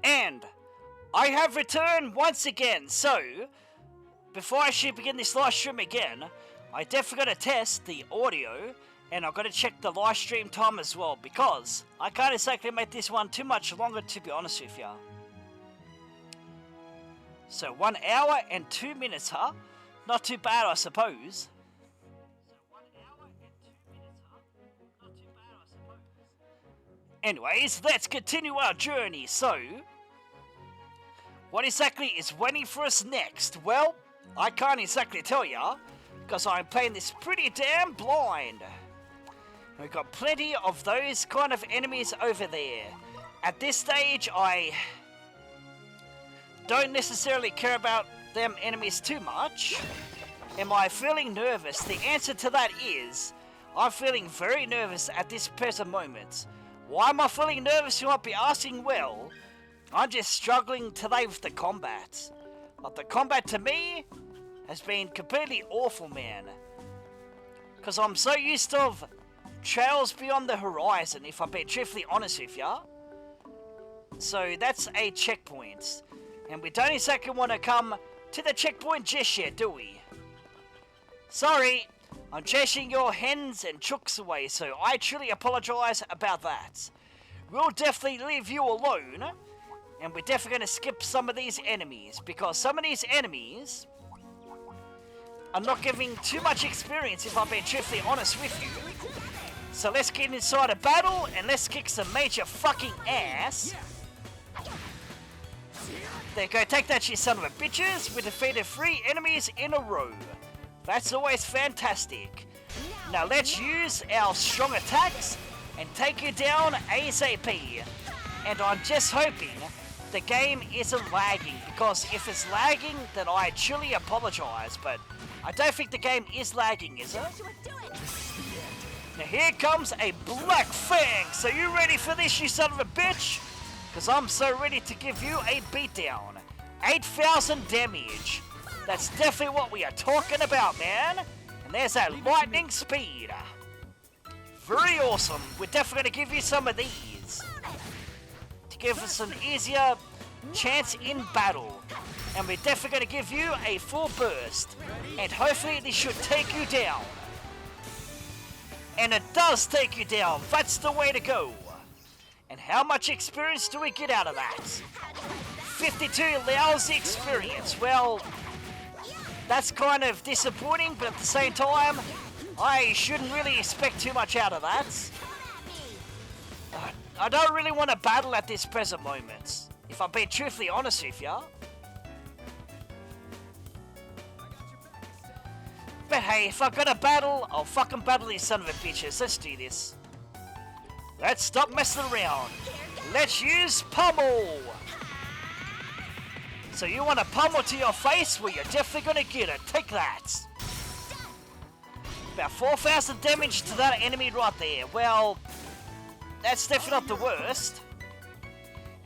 And I have returned once again, so before I should begin this live stream again, I definitely gotta test the audio, and I've gotta check the live stream time as well, because I can't exactly make this one too much longer, to be honest with ya. So 1 hour and 2 minutes, huh? Not too bad, I suppose. Anyways, let's continue our journey. So, what exactly is waiting for us next? Well, I can't exactly tell ya, because I'm playing this pretty damn blind. We've got plenty of those kind of enemies over there. At this stage, I don't necessarily care about them enemies too much. Am I feeling nervous? The answer to that is, I'm feeling very nervous at this present moment. Why am I feeling nervous, you might be asking? Well, I'm just struggling today with the combat. But the combat to me has been completely awful, man. Because I'm so used to Trails Beyond the Horizon, if I'm being truthfully honest with ya. So that's a checkpoint. And we don't exactly want to come to the checkpoint just yet, do we? Sorry, I'm chasing your hens and chooks away, so I truly apologise about that. We'll definitely leave you alone, and we're definitely going to skip some of these enemies, because some of these enemies are not giving too much experience, if I'm being truthfully honest with you. So let's get inside a battle, and let's kick some major fucking ass. There you go, take that, you son of a bitches. We defeated 3 enemies in a row. That's always fantastic. Now let's use our strong attacks and take you down ASAP. And I'm just hoping the game isn't lagging, because if it's lagging, then I truly apologise, but I don't think the game is lagging, is it? Now here comes a Black Fang. So you ready for this, you son of a bitch? Because I'm so ready to give you a beatdown. 8,000 damage. That's definitely what we are talking about, man. And there's that lightning speed. Very awesome. We're definitely going to give you some of these to give us an easier chance in battle. And we're definitely going to give you a full burst. And hopefully this should take you down. And it does take you down. That's the way to go. And how much experience do we get out of that? 52 lousy experience. Well, that's kind of disappointing, but at the same time, I shouldn't really expect too much out of that. I don't really want to battle at this present moment, if I'm being truthfully honest with ya. But hey, if I've got to battle, I'll fucking battle these son of a bitches. Let's do this. Let's stop messing around. Let's use pummel. So you want a pummel to your face? Well, you're definitely going to get it. Take that. About 4,000 damage to that enemy right there. Well, that's definitely not the worst.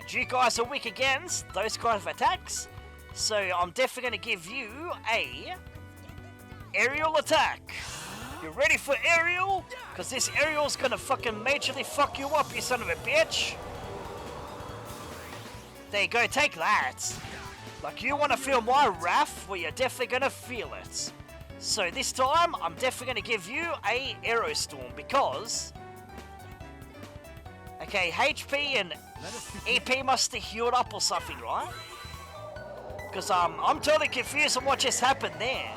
And you guys are weak against those kind of attacks. So I'm definitely going to give you a aerial attack. You ready for aerial? Because this aerial's going to fucking majorly fuck you up, you son of a bitch. There you go, take that. Like, you want to feel my wrath? Well, you're definitely going to feel it. So this time, I'm definitely going to give you a Aero Storm, because... Okay, HP and EP must have healed up or something, right? Because I'm totally confused on what just happened there.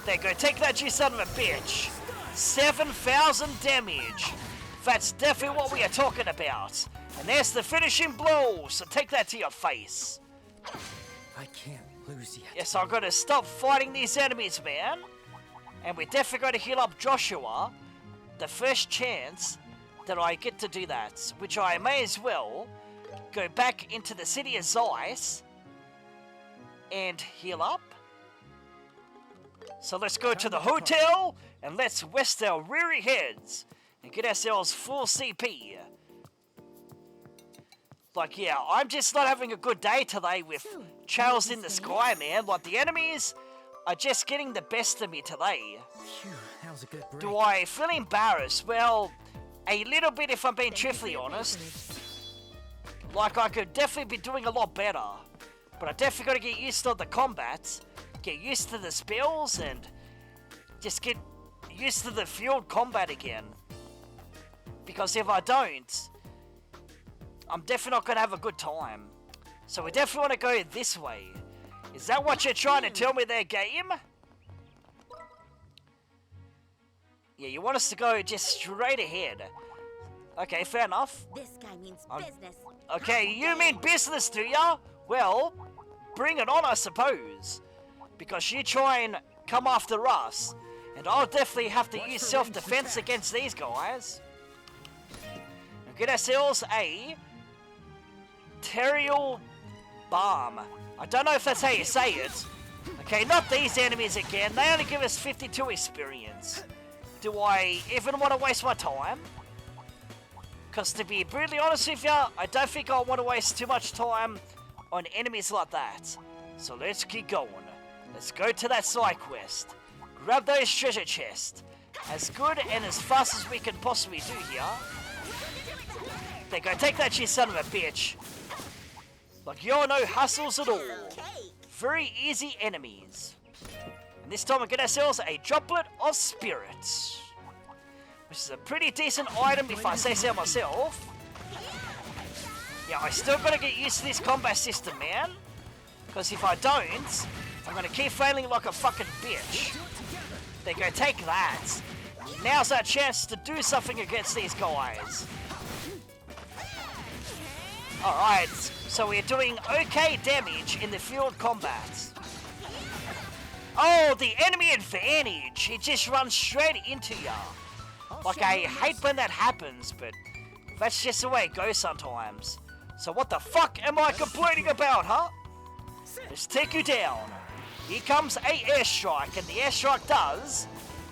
There you go, take that, you son of a bitch. 7,000 damage. That's definitely what we are talking about. And there's the finishing blow, so take that to your face. I can't lose yet. Yes, I've got to stop fighting these enemies, man. And we're definitely going to heal up Joshua the first chance that I get to do that. Which I may as well go back into the City of Zeiss and heal up. So let's go to the hotel and let's rest our weary heads and get ourselves full CP. Like, yeah, I'm just not having a good day today with Trails in the Sky, man. Like, the enemies are just getting the best of me today. Phew, that was a good break. Do I feel embarrassed? Well, a little bit if I'm being truthfully honest. like I could definitely be doing a lot better. But I definitely gotta get used to the combats, get used to the spells, and just get used to the field combat again. Because if I don't, I'm definitely not gonna have a good time. So we definitely want to go this way. Is that what you're trying to tell me there, game? Yeah, you want us to go just straight ahead. Okay, fair enough. This guy means business. Okay, you mean business, do ya? Well, bring it on, I suppose. Because you try and come after us, and I'll definitely have to use self-defense against these guys. And get ourselves a Terial Balm. I don't know if that's how you say it. Okay, not these enemies again. They only give us 52 experience. Do I even want to waste my time? Because to be brutally honest with you, I don't think I want to waste too much time on enemies like that. So let's keep going. Let's go to that side quest. Grab those treasure chests. As good and as fast as we can possibly do here. There, go take that, you son of a bitch. Like you're no hassles at all. Very easy enemies. And this time we get ourselves a droplet of spirits. Which is a pretty decent item if I say so myself. Yeah, I still gotta get used to this combat system, man. Because if I don't, I'm gonna keep failing like a fucking bitch. There, go take that. Now's our chance to do something against these guys. Alright, so we're doing okay damage in the field combat. Oh, the enemy advantage! He just runs straight into ya. Like, I hate when that happens, but that's just the way it goes sometimes. So what the fuck am I complaining about, huh? Let's take you down. Here comes a airstrike, and the airstrike does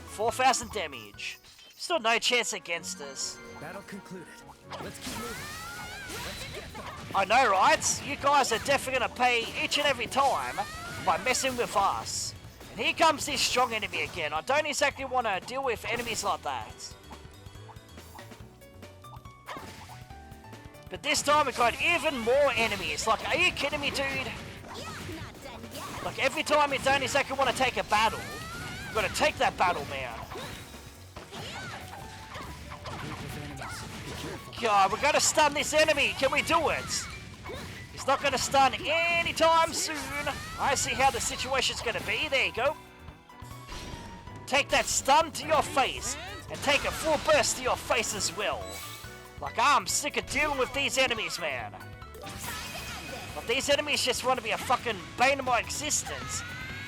4,000 damage. Still no chance against us. Battle concluded. Let's keep moving. I know, right? You guys are definitely gonna pay each and every time by messing with us. And here comes this strong enemy again. I don't exactly want to deal with enemies like that. But this time we've got even more enemies. Like, are you kidding me, dude? Like, every time you don't exactly want to take a battle, you've got to take that battle, man. God, we're gonna stun this enemy. Can we do it? He's not gonna stun anytime soon. I see how the situation's gonna be. There you go. Take that stun to your face and take a full burst to your face as well. Like, I'm sick of dealing with these enemies, man. But these enemies just want to be a fucking bane of my existence.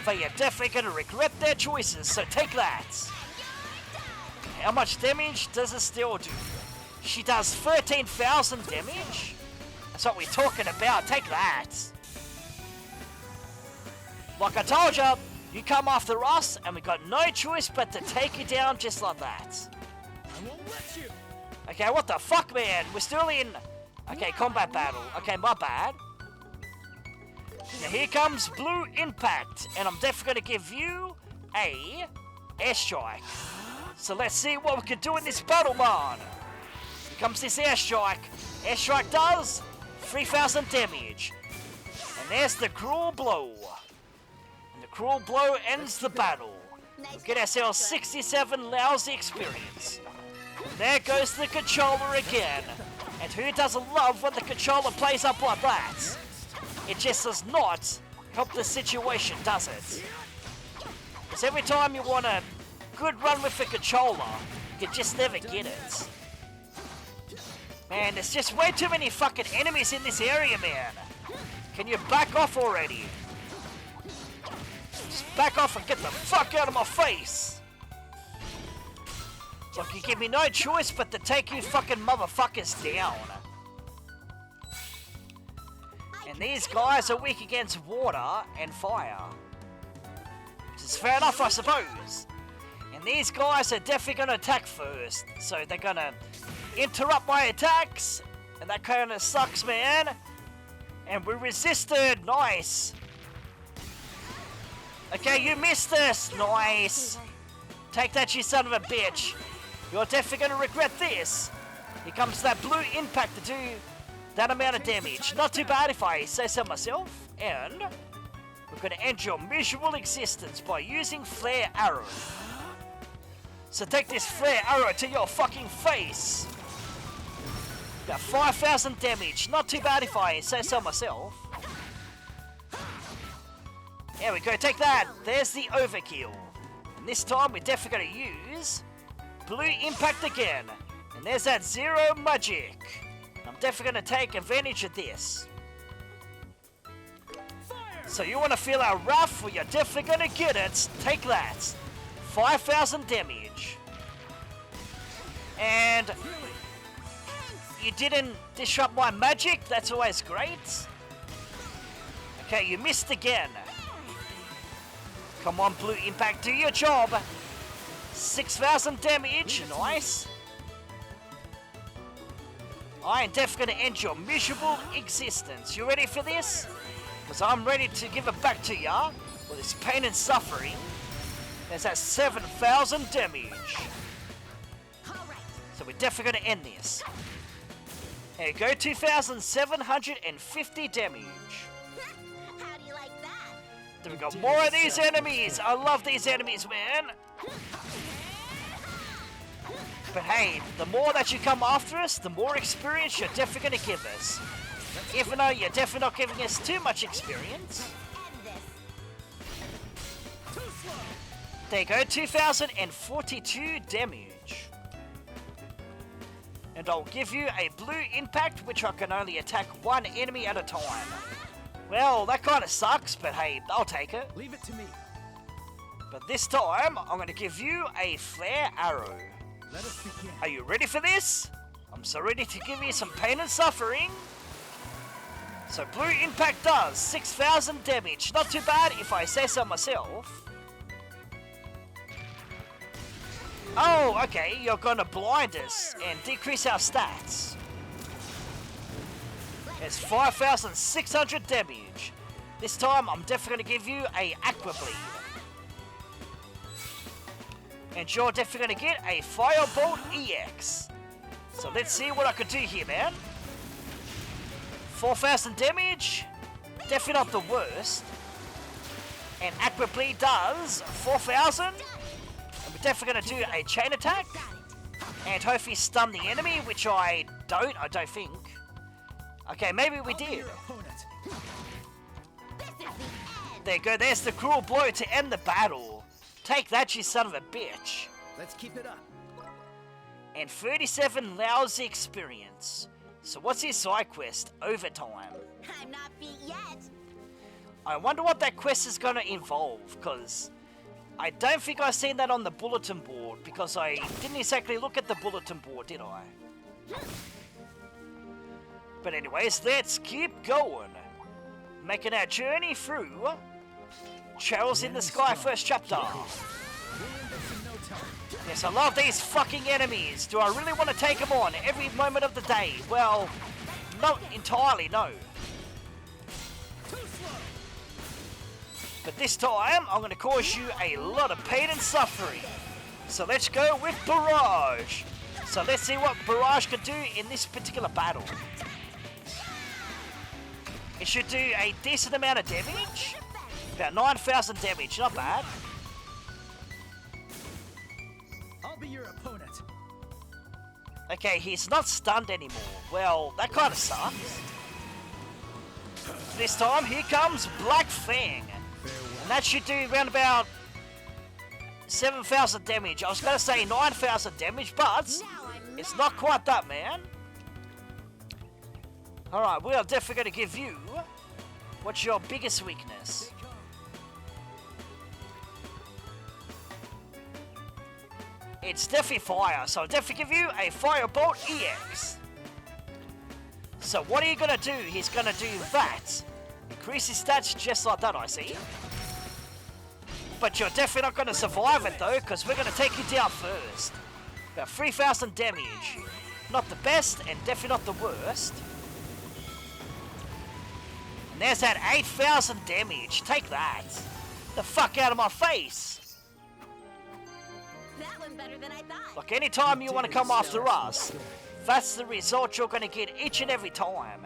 But you're definitely gonna regret their choices, so take that. How much damage does it still do? She does 13,000 damage? That's what we're talking about. Take that. Like I told you, you come after us, and we got no choice but to take you down just like that. I won't let you. Okay, what the fuck, man? We're still in... Okay, combat battle. Okay, my bad. Now here comes Blue Impact, and I'm definitely going to give you a airstrike. So let's see what we can do in this battle, man. Here comes this airstrike. Airstrike does 3,000 damage. And there's the cruel blow. And the cruel blow ends the battle. We'll get ourselves 67 lousy experience. And there goes the controller again. And who doesn't love when the controller plays up like that? It just does not help the situation, does it? Because every time you want a good run with the controller, you just never get it. Man, there's just way too many fucking enemies in this area, man. Can you back off already? Just back off and get the fuck out of my face. Like, you give me no choice but to take you fucking motherfuckers down. And these guys are weak against water and fire. Which is fair enough, I suppose. And these guys are definitely going to attack first. So they're going to interrupt my attacks. And that kind of sucks, man. And we resisted. Nice. Okay, you missed us. Nice. Take that, you son of a bitch. You're definitely going to regret this. Here comes that Blue Impact to do that amount of damage. Not too bad if I say so myself. And we're going to end your miserable existence by using Flare Arrow. So take this Flare Arrow to your fucking face. About 5,000 damage. Not too bad if I say so myself. There we go, take that. There's the overkill. And this time we're definitely going to use Blue Impact again. And there's that Zero Magic. I'm definitely going to take advantage of this. So you want to feel our wrath? Well, you're definitely going to get it. Take that. 5,000 damage. And you didn't disrupt my magic. That's always great. Okay, you missed again. Come on, Blue Impact, do your job. 6,000 damage. Nice. I am definitely going to end your miserable existence. You ready for this? Because I'm ready to give it back to ya with this pain and suffering. There's that 7,000 damage. So we're definitely going to end this. There you go, 2,750 damage. How do you like that? Then we got more of these enemies. I love these enemies, man. But hey, the more that you come after us, the more experience you're definitely going to give us. Even though you're definitely not giving us too much experience. There you go, 2,042 damage. And I'll give you a Blue Impact, which I can only attack one enemy at a time. Well, that kind of sucks, but hey, I'll take it. Leave it to me. But this time, I'm going to give you a Flare Arrow. Let us begin. Are you ready for this? I'm so ready to give you some pain and suffering. So Blue Impact does 6,000 damage. Not too bad if I say so myself. Oh, okay, you're gonna blind us and decrease our stats. It's 5,600 damage. This time, I'm definitely gonna give you a Aqua Bleed. And you're definitely gonna get a Firebolt EX. So let's see what I can do here, man. 4,000 damage. Definitely not the worst. And Aqua Bleed does 4,000. And we're definitely gonna do a chain attack. And hopefully stun the enemy, which I don't think. Okay, maybe we did. There you go, there's the cruel blow to end the battle. Take that, you son of a bitch. Let's keep it up. And 37 lousy experience. So what's his side quest? Overtime. I'm not beat yet. I wonder what that quest is going to involve, because I don't think I've seen that on the bulletin board, because I didn't exactly look at the bulletin board, did I? But anyways, let's keep going. Making our journey through Cheryl's in the Sky first chapter. Yes, I love these fucking enemies. Do I really want to take them on every moment of the day? Well, not entirely, no. But this time, I'm going to cause you a lot of pain and suffering. So let's go with Barrage. So let's see what Barrage can do in this particular battle. It should do a decent amount of damage. About 9,000 damage, not bad. I'll be your opponent. Okay, he's not stunned anymore. Well, that kind of sucks. This time, here comes Black Fang. And that should do around about 7,000 damage. I was going to say 9,000 damage, but it's not quite that, man. Alright, we are definitely going to give you... What's your biggest weakness? It's definitely fire, so I'll definitely give you a Firebolt EX. So what are you going to do? He's going to do that. Increase his stats just like that, I see. But you're definitely not going to survive it though, because we're going to take you down first. About 3,000 damage. Not the best, and definitely not the worst. And there's that 8,000 damage. Take that. The fuck out of my face. That went better than I thought. Like anytime you want to come after us, that's the result you're going to get each and every time.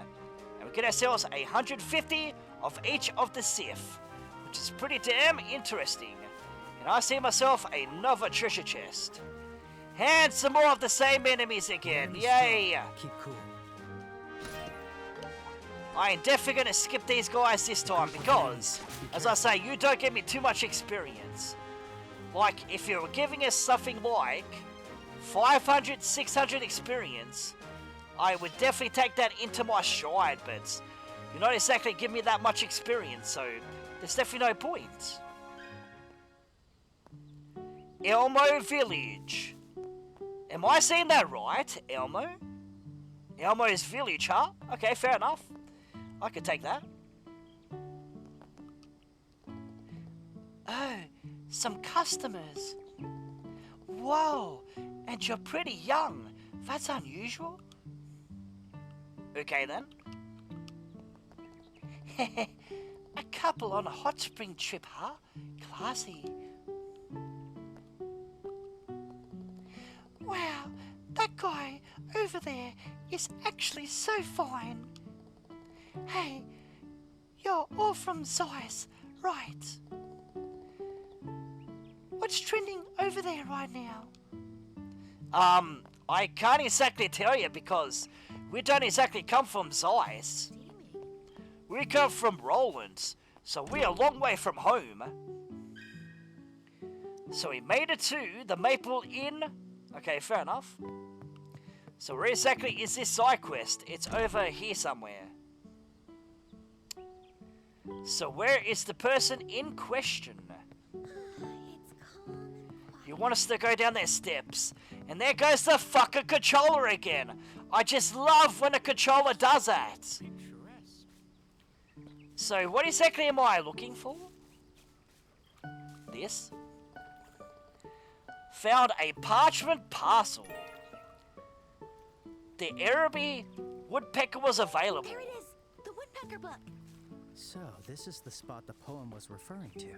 And we get ourselves 150 of each of the Sith, which is pretty damn interesting. And I see myself another treasure chest. And some more of the same enemies again, yay! Keep cool. I am definitely going to skip these guys this time because, as I say, you don't give me too much experience. Like, if you're giving us something like 500, 600 experience, I would definitely take that into my stride, but you're not exactly giving me that much experience, so there's definitely no point. Elmo Village. Am I saying that right? Elmo? Elmo's Village, huh? Okay, fair enough. I could take that. Oh, some customers. Whoa, and you're pretty young. That's unusual. Okay then. A couple on a hot spring trip, huh? Classy. Wow, that guy over there is actually so fine. Hey, you're all from Zeiss, right? What's trending over there right now? I can't exactly tell you because we don't exactly come from Zeiss. We come from Roland's, so we're a long way from home. So we made it to the Maple Inn. Okay, fair enough. So where exactly is this side quest? It's over here somewhere. So where is the person in question? You want us to go down their steps. And there goes the fucking controller again. I just love when a controller does that. So what exactly am I looking for? This? Found a parchment parcel. The Araby woodpecker was available. There it is, the woodpecker book. So, this is the spot the poem was referring to.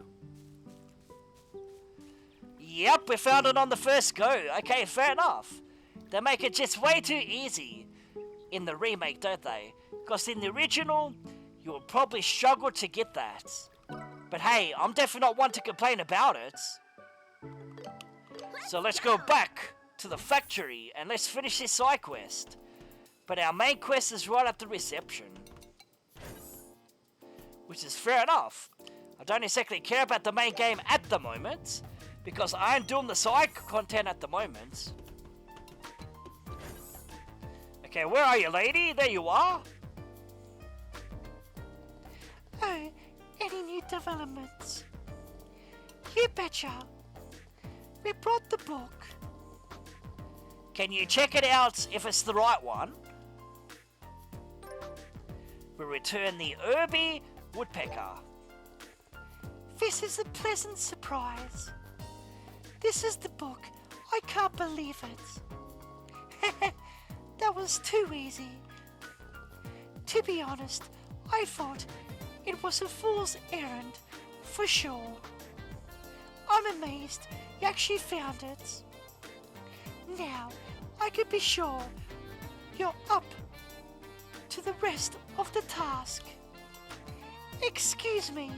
Yep, we found it on the first go. Okay, fair enough. They make it just way too easy in the remake, don't they? Because in the original, you will probably struggle to get that. But hey, I'm definitely not one to complain about it. So let's go back to the factory and let's finish this side quest. But our main quest is right at the reception. Which is fair enough. I don't exactly care about the main game at the moment, because I am doing the side content at the moment. Okay, where are you, lady? There you are. Oh, any new developments? You betcha. We brought the book. Can you check it out if it's the right one? We return the Irby woodpecker. This is a pleasant surprise. This is the book. I can't believe it. That was too easy. To be honest, I thought it was a fool's errand, for sure. I'm amazed you actually found it. Now, I could be sure you're up to the rest of the task. Excuse me.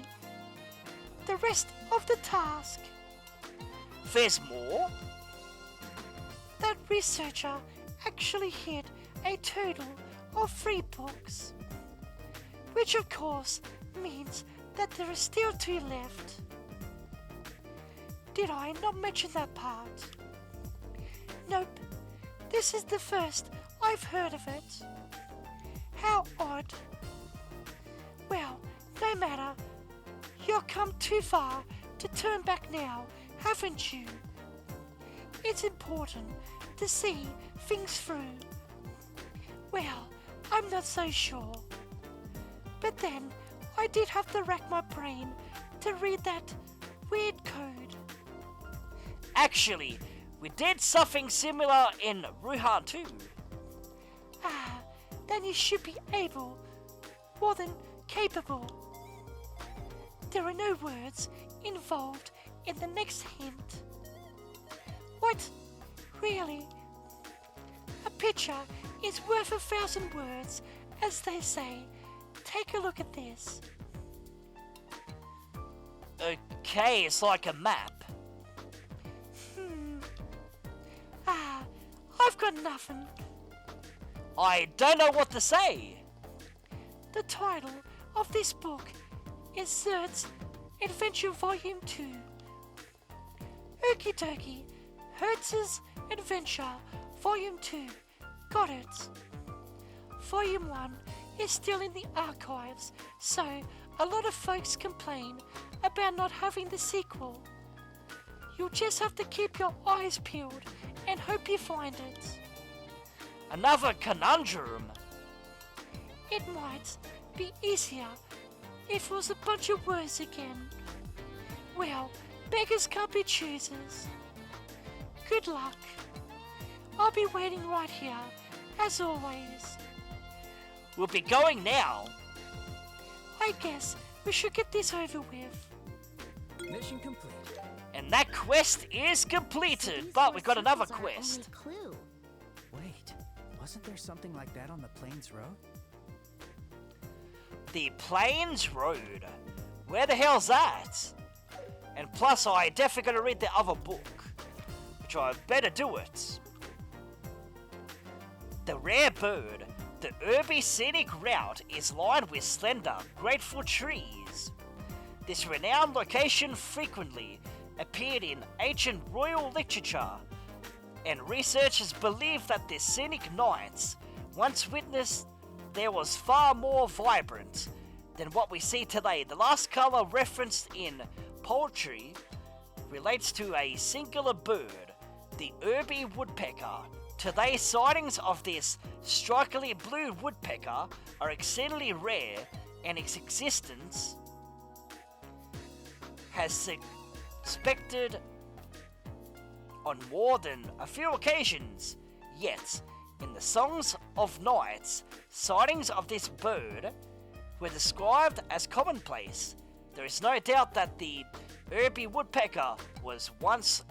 The rest of the task. There's more? That researcher actually hid a total of 3 books. Which of course means that there are still 2 left. Did I not mention that part? Nope. This is the first I've heard of it. How odd. Well, no matter. You've come too far to turn back now, haven't you? It's important to see things through. Well, I'm not so sure. But then, I did have to rack my brain to read that weird code. Actually, we did something similar in Ruhan too. Ah, then you should be able, more than capable. There are no words involved in the next hint. What? Really? A picture is worth 1,000 words, as they say. Take a look at this. Okay, it's like a map. I've got nothing. I don't know what to say. The title of this book is Zert's Adventure Volume 2. Okie dokie, Hertz's Adventure Volume 2. Got it. Volume 1 is still in the archives, so a lot of folks complain about not having the sequel. You'll just have to keep your eyes peeled and hope you find it. Another conundrum. It might be easier if it was a bunch of words again. Well, beggars can't be choosers. Good luck. I'll be waiting right here, as always. We'll be going now. I guess we should get this over with. Mission complete. And that quest is completed, These but four we got another circles are our quest. only clue. Wait, wasn't there something like that on the Plains Road? The Plains Road. Where the hell's that? And plus, I definitely gotta read the other book, which I better do it. The rare bird. The Urby scenic route is lined with slender, grateful trees. This renowned location frequently appeared in ancient royal literature, and researchers believe that the scenic nights once witnessed there was far more vibrant than what we see today. The last color referenced in poetry relates to a singular bird, the Urby woodpecker. Today, sightings of this strikingly blue woodpecker are exceedingly rare, and its existence has suspected on more than a few occasions. Yet, in the Songs of Nights, sightings of this bird were described as commonplace. There is no doubt that the Urby woodpecker was once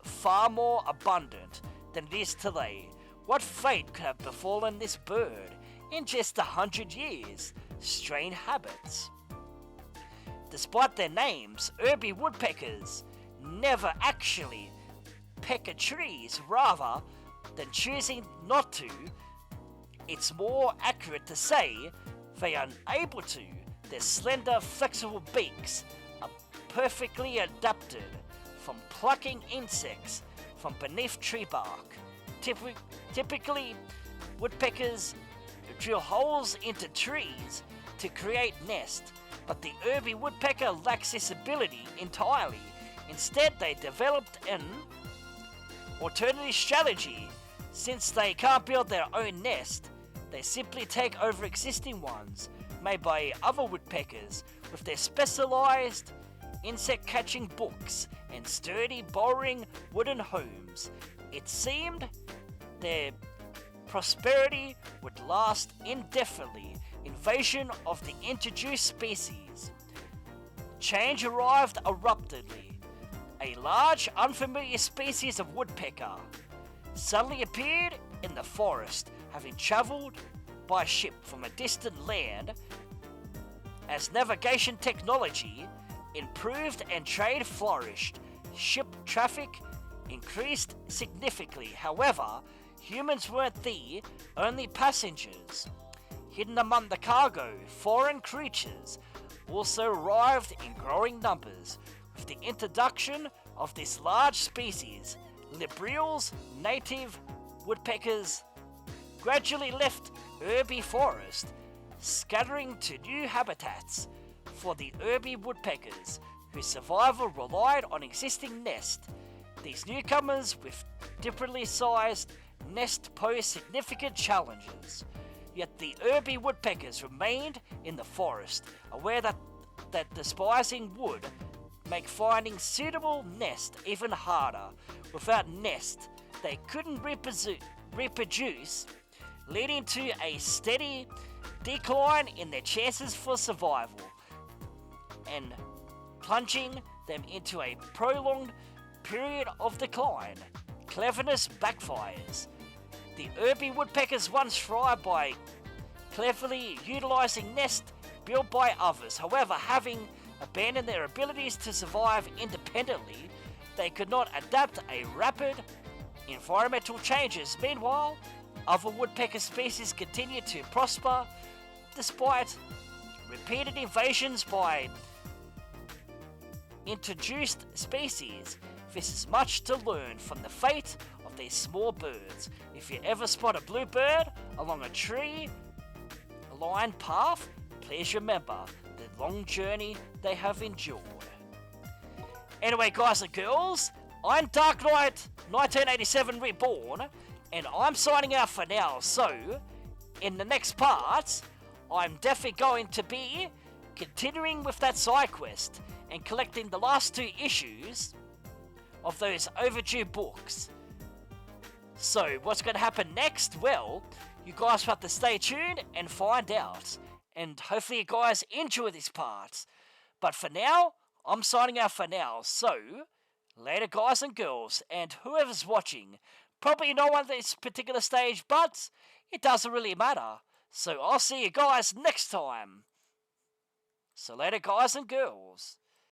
far more abundant than it is today. What fate could have befallen this bird in just 100 years? Strange habits. Despite their names, Urby woodpeckers never actually peck at trees. Rather than choosing not to, it's more accurate to say they are unable to. Their slender, flexible beaks are perfectly adapted from plucking insects from beneath tree bark. Typically, woodpeckers drill holes into trees to create nests, but the Urby woodpecker lacks this ability entirely. Instead, they developed an alternative strategy. Since they can't build their own nest, they simply take over existing ones made by other woodpeckers with their specialized insect-catching books and sturdy, boring wooden homes. It seemed their prosperity would last indefinitely. Invasion of the introduced species. Change arrived abruptly. A large, unfamiliar species of woodpecker suddenly appeared in the forest, having traveled by ship from a distant land. As navigation technology improved and trade flourished, ship traffic increased significantly. However, humans weren't the only passengers. Hidden among the cargo, foreign creatures also arrived in growing numbers. With the introduction of this large species, Libriel's native woodpeckers gradually left Urby forest, scattering to new habitats. For the Urby woodpeckers, whose survival relied on existing nests, these newcomers with differently sized nests posed significant challenges. Yet the Urby woodpeckers remained in the forest, aware that despising would make finding suitable nest even harder. Without nest, they couldn't reproduce, leading to a steady decline in their chances for survival, and plunging them into a prolonged period of decline. Cleverness backfires. The Irby woodpeckers once thrived by cleverly utilizing nests built by others. However, having abandoned their abilities to survive independently, they could not adapt a rapid environmental changes. Meanwhile, other woodpecker species continue to prosper despite repeated invasions by introduced species. This is much to learn from the fate of these small birds. If you ever spot a bluebird along a tree-lined path, please remember the long journey they have endured. Anyway, guys and girls, I'm Dark Knight 1987 Reborn, and I'm signing out for now. So, in the next part, I'm definitely going to be continuing with that side quest and collecting the last 2 issues of those overdue books. So, what's going to happen next? Well, you guys have to stay tuned and find out. And hopefully you guys enjoy this part. But for now, I'm signing out for now. So, later guys and girls, and whoever's watching. Probably no one at this particular stage, but it doesn't really matter. So I'll see you guys next time. So later guys and girls.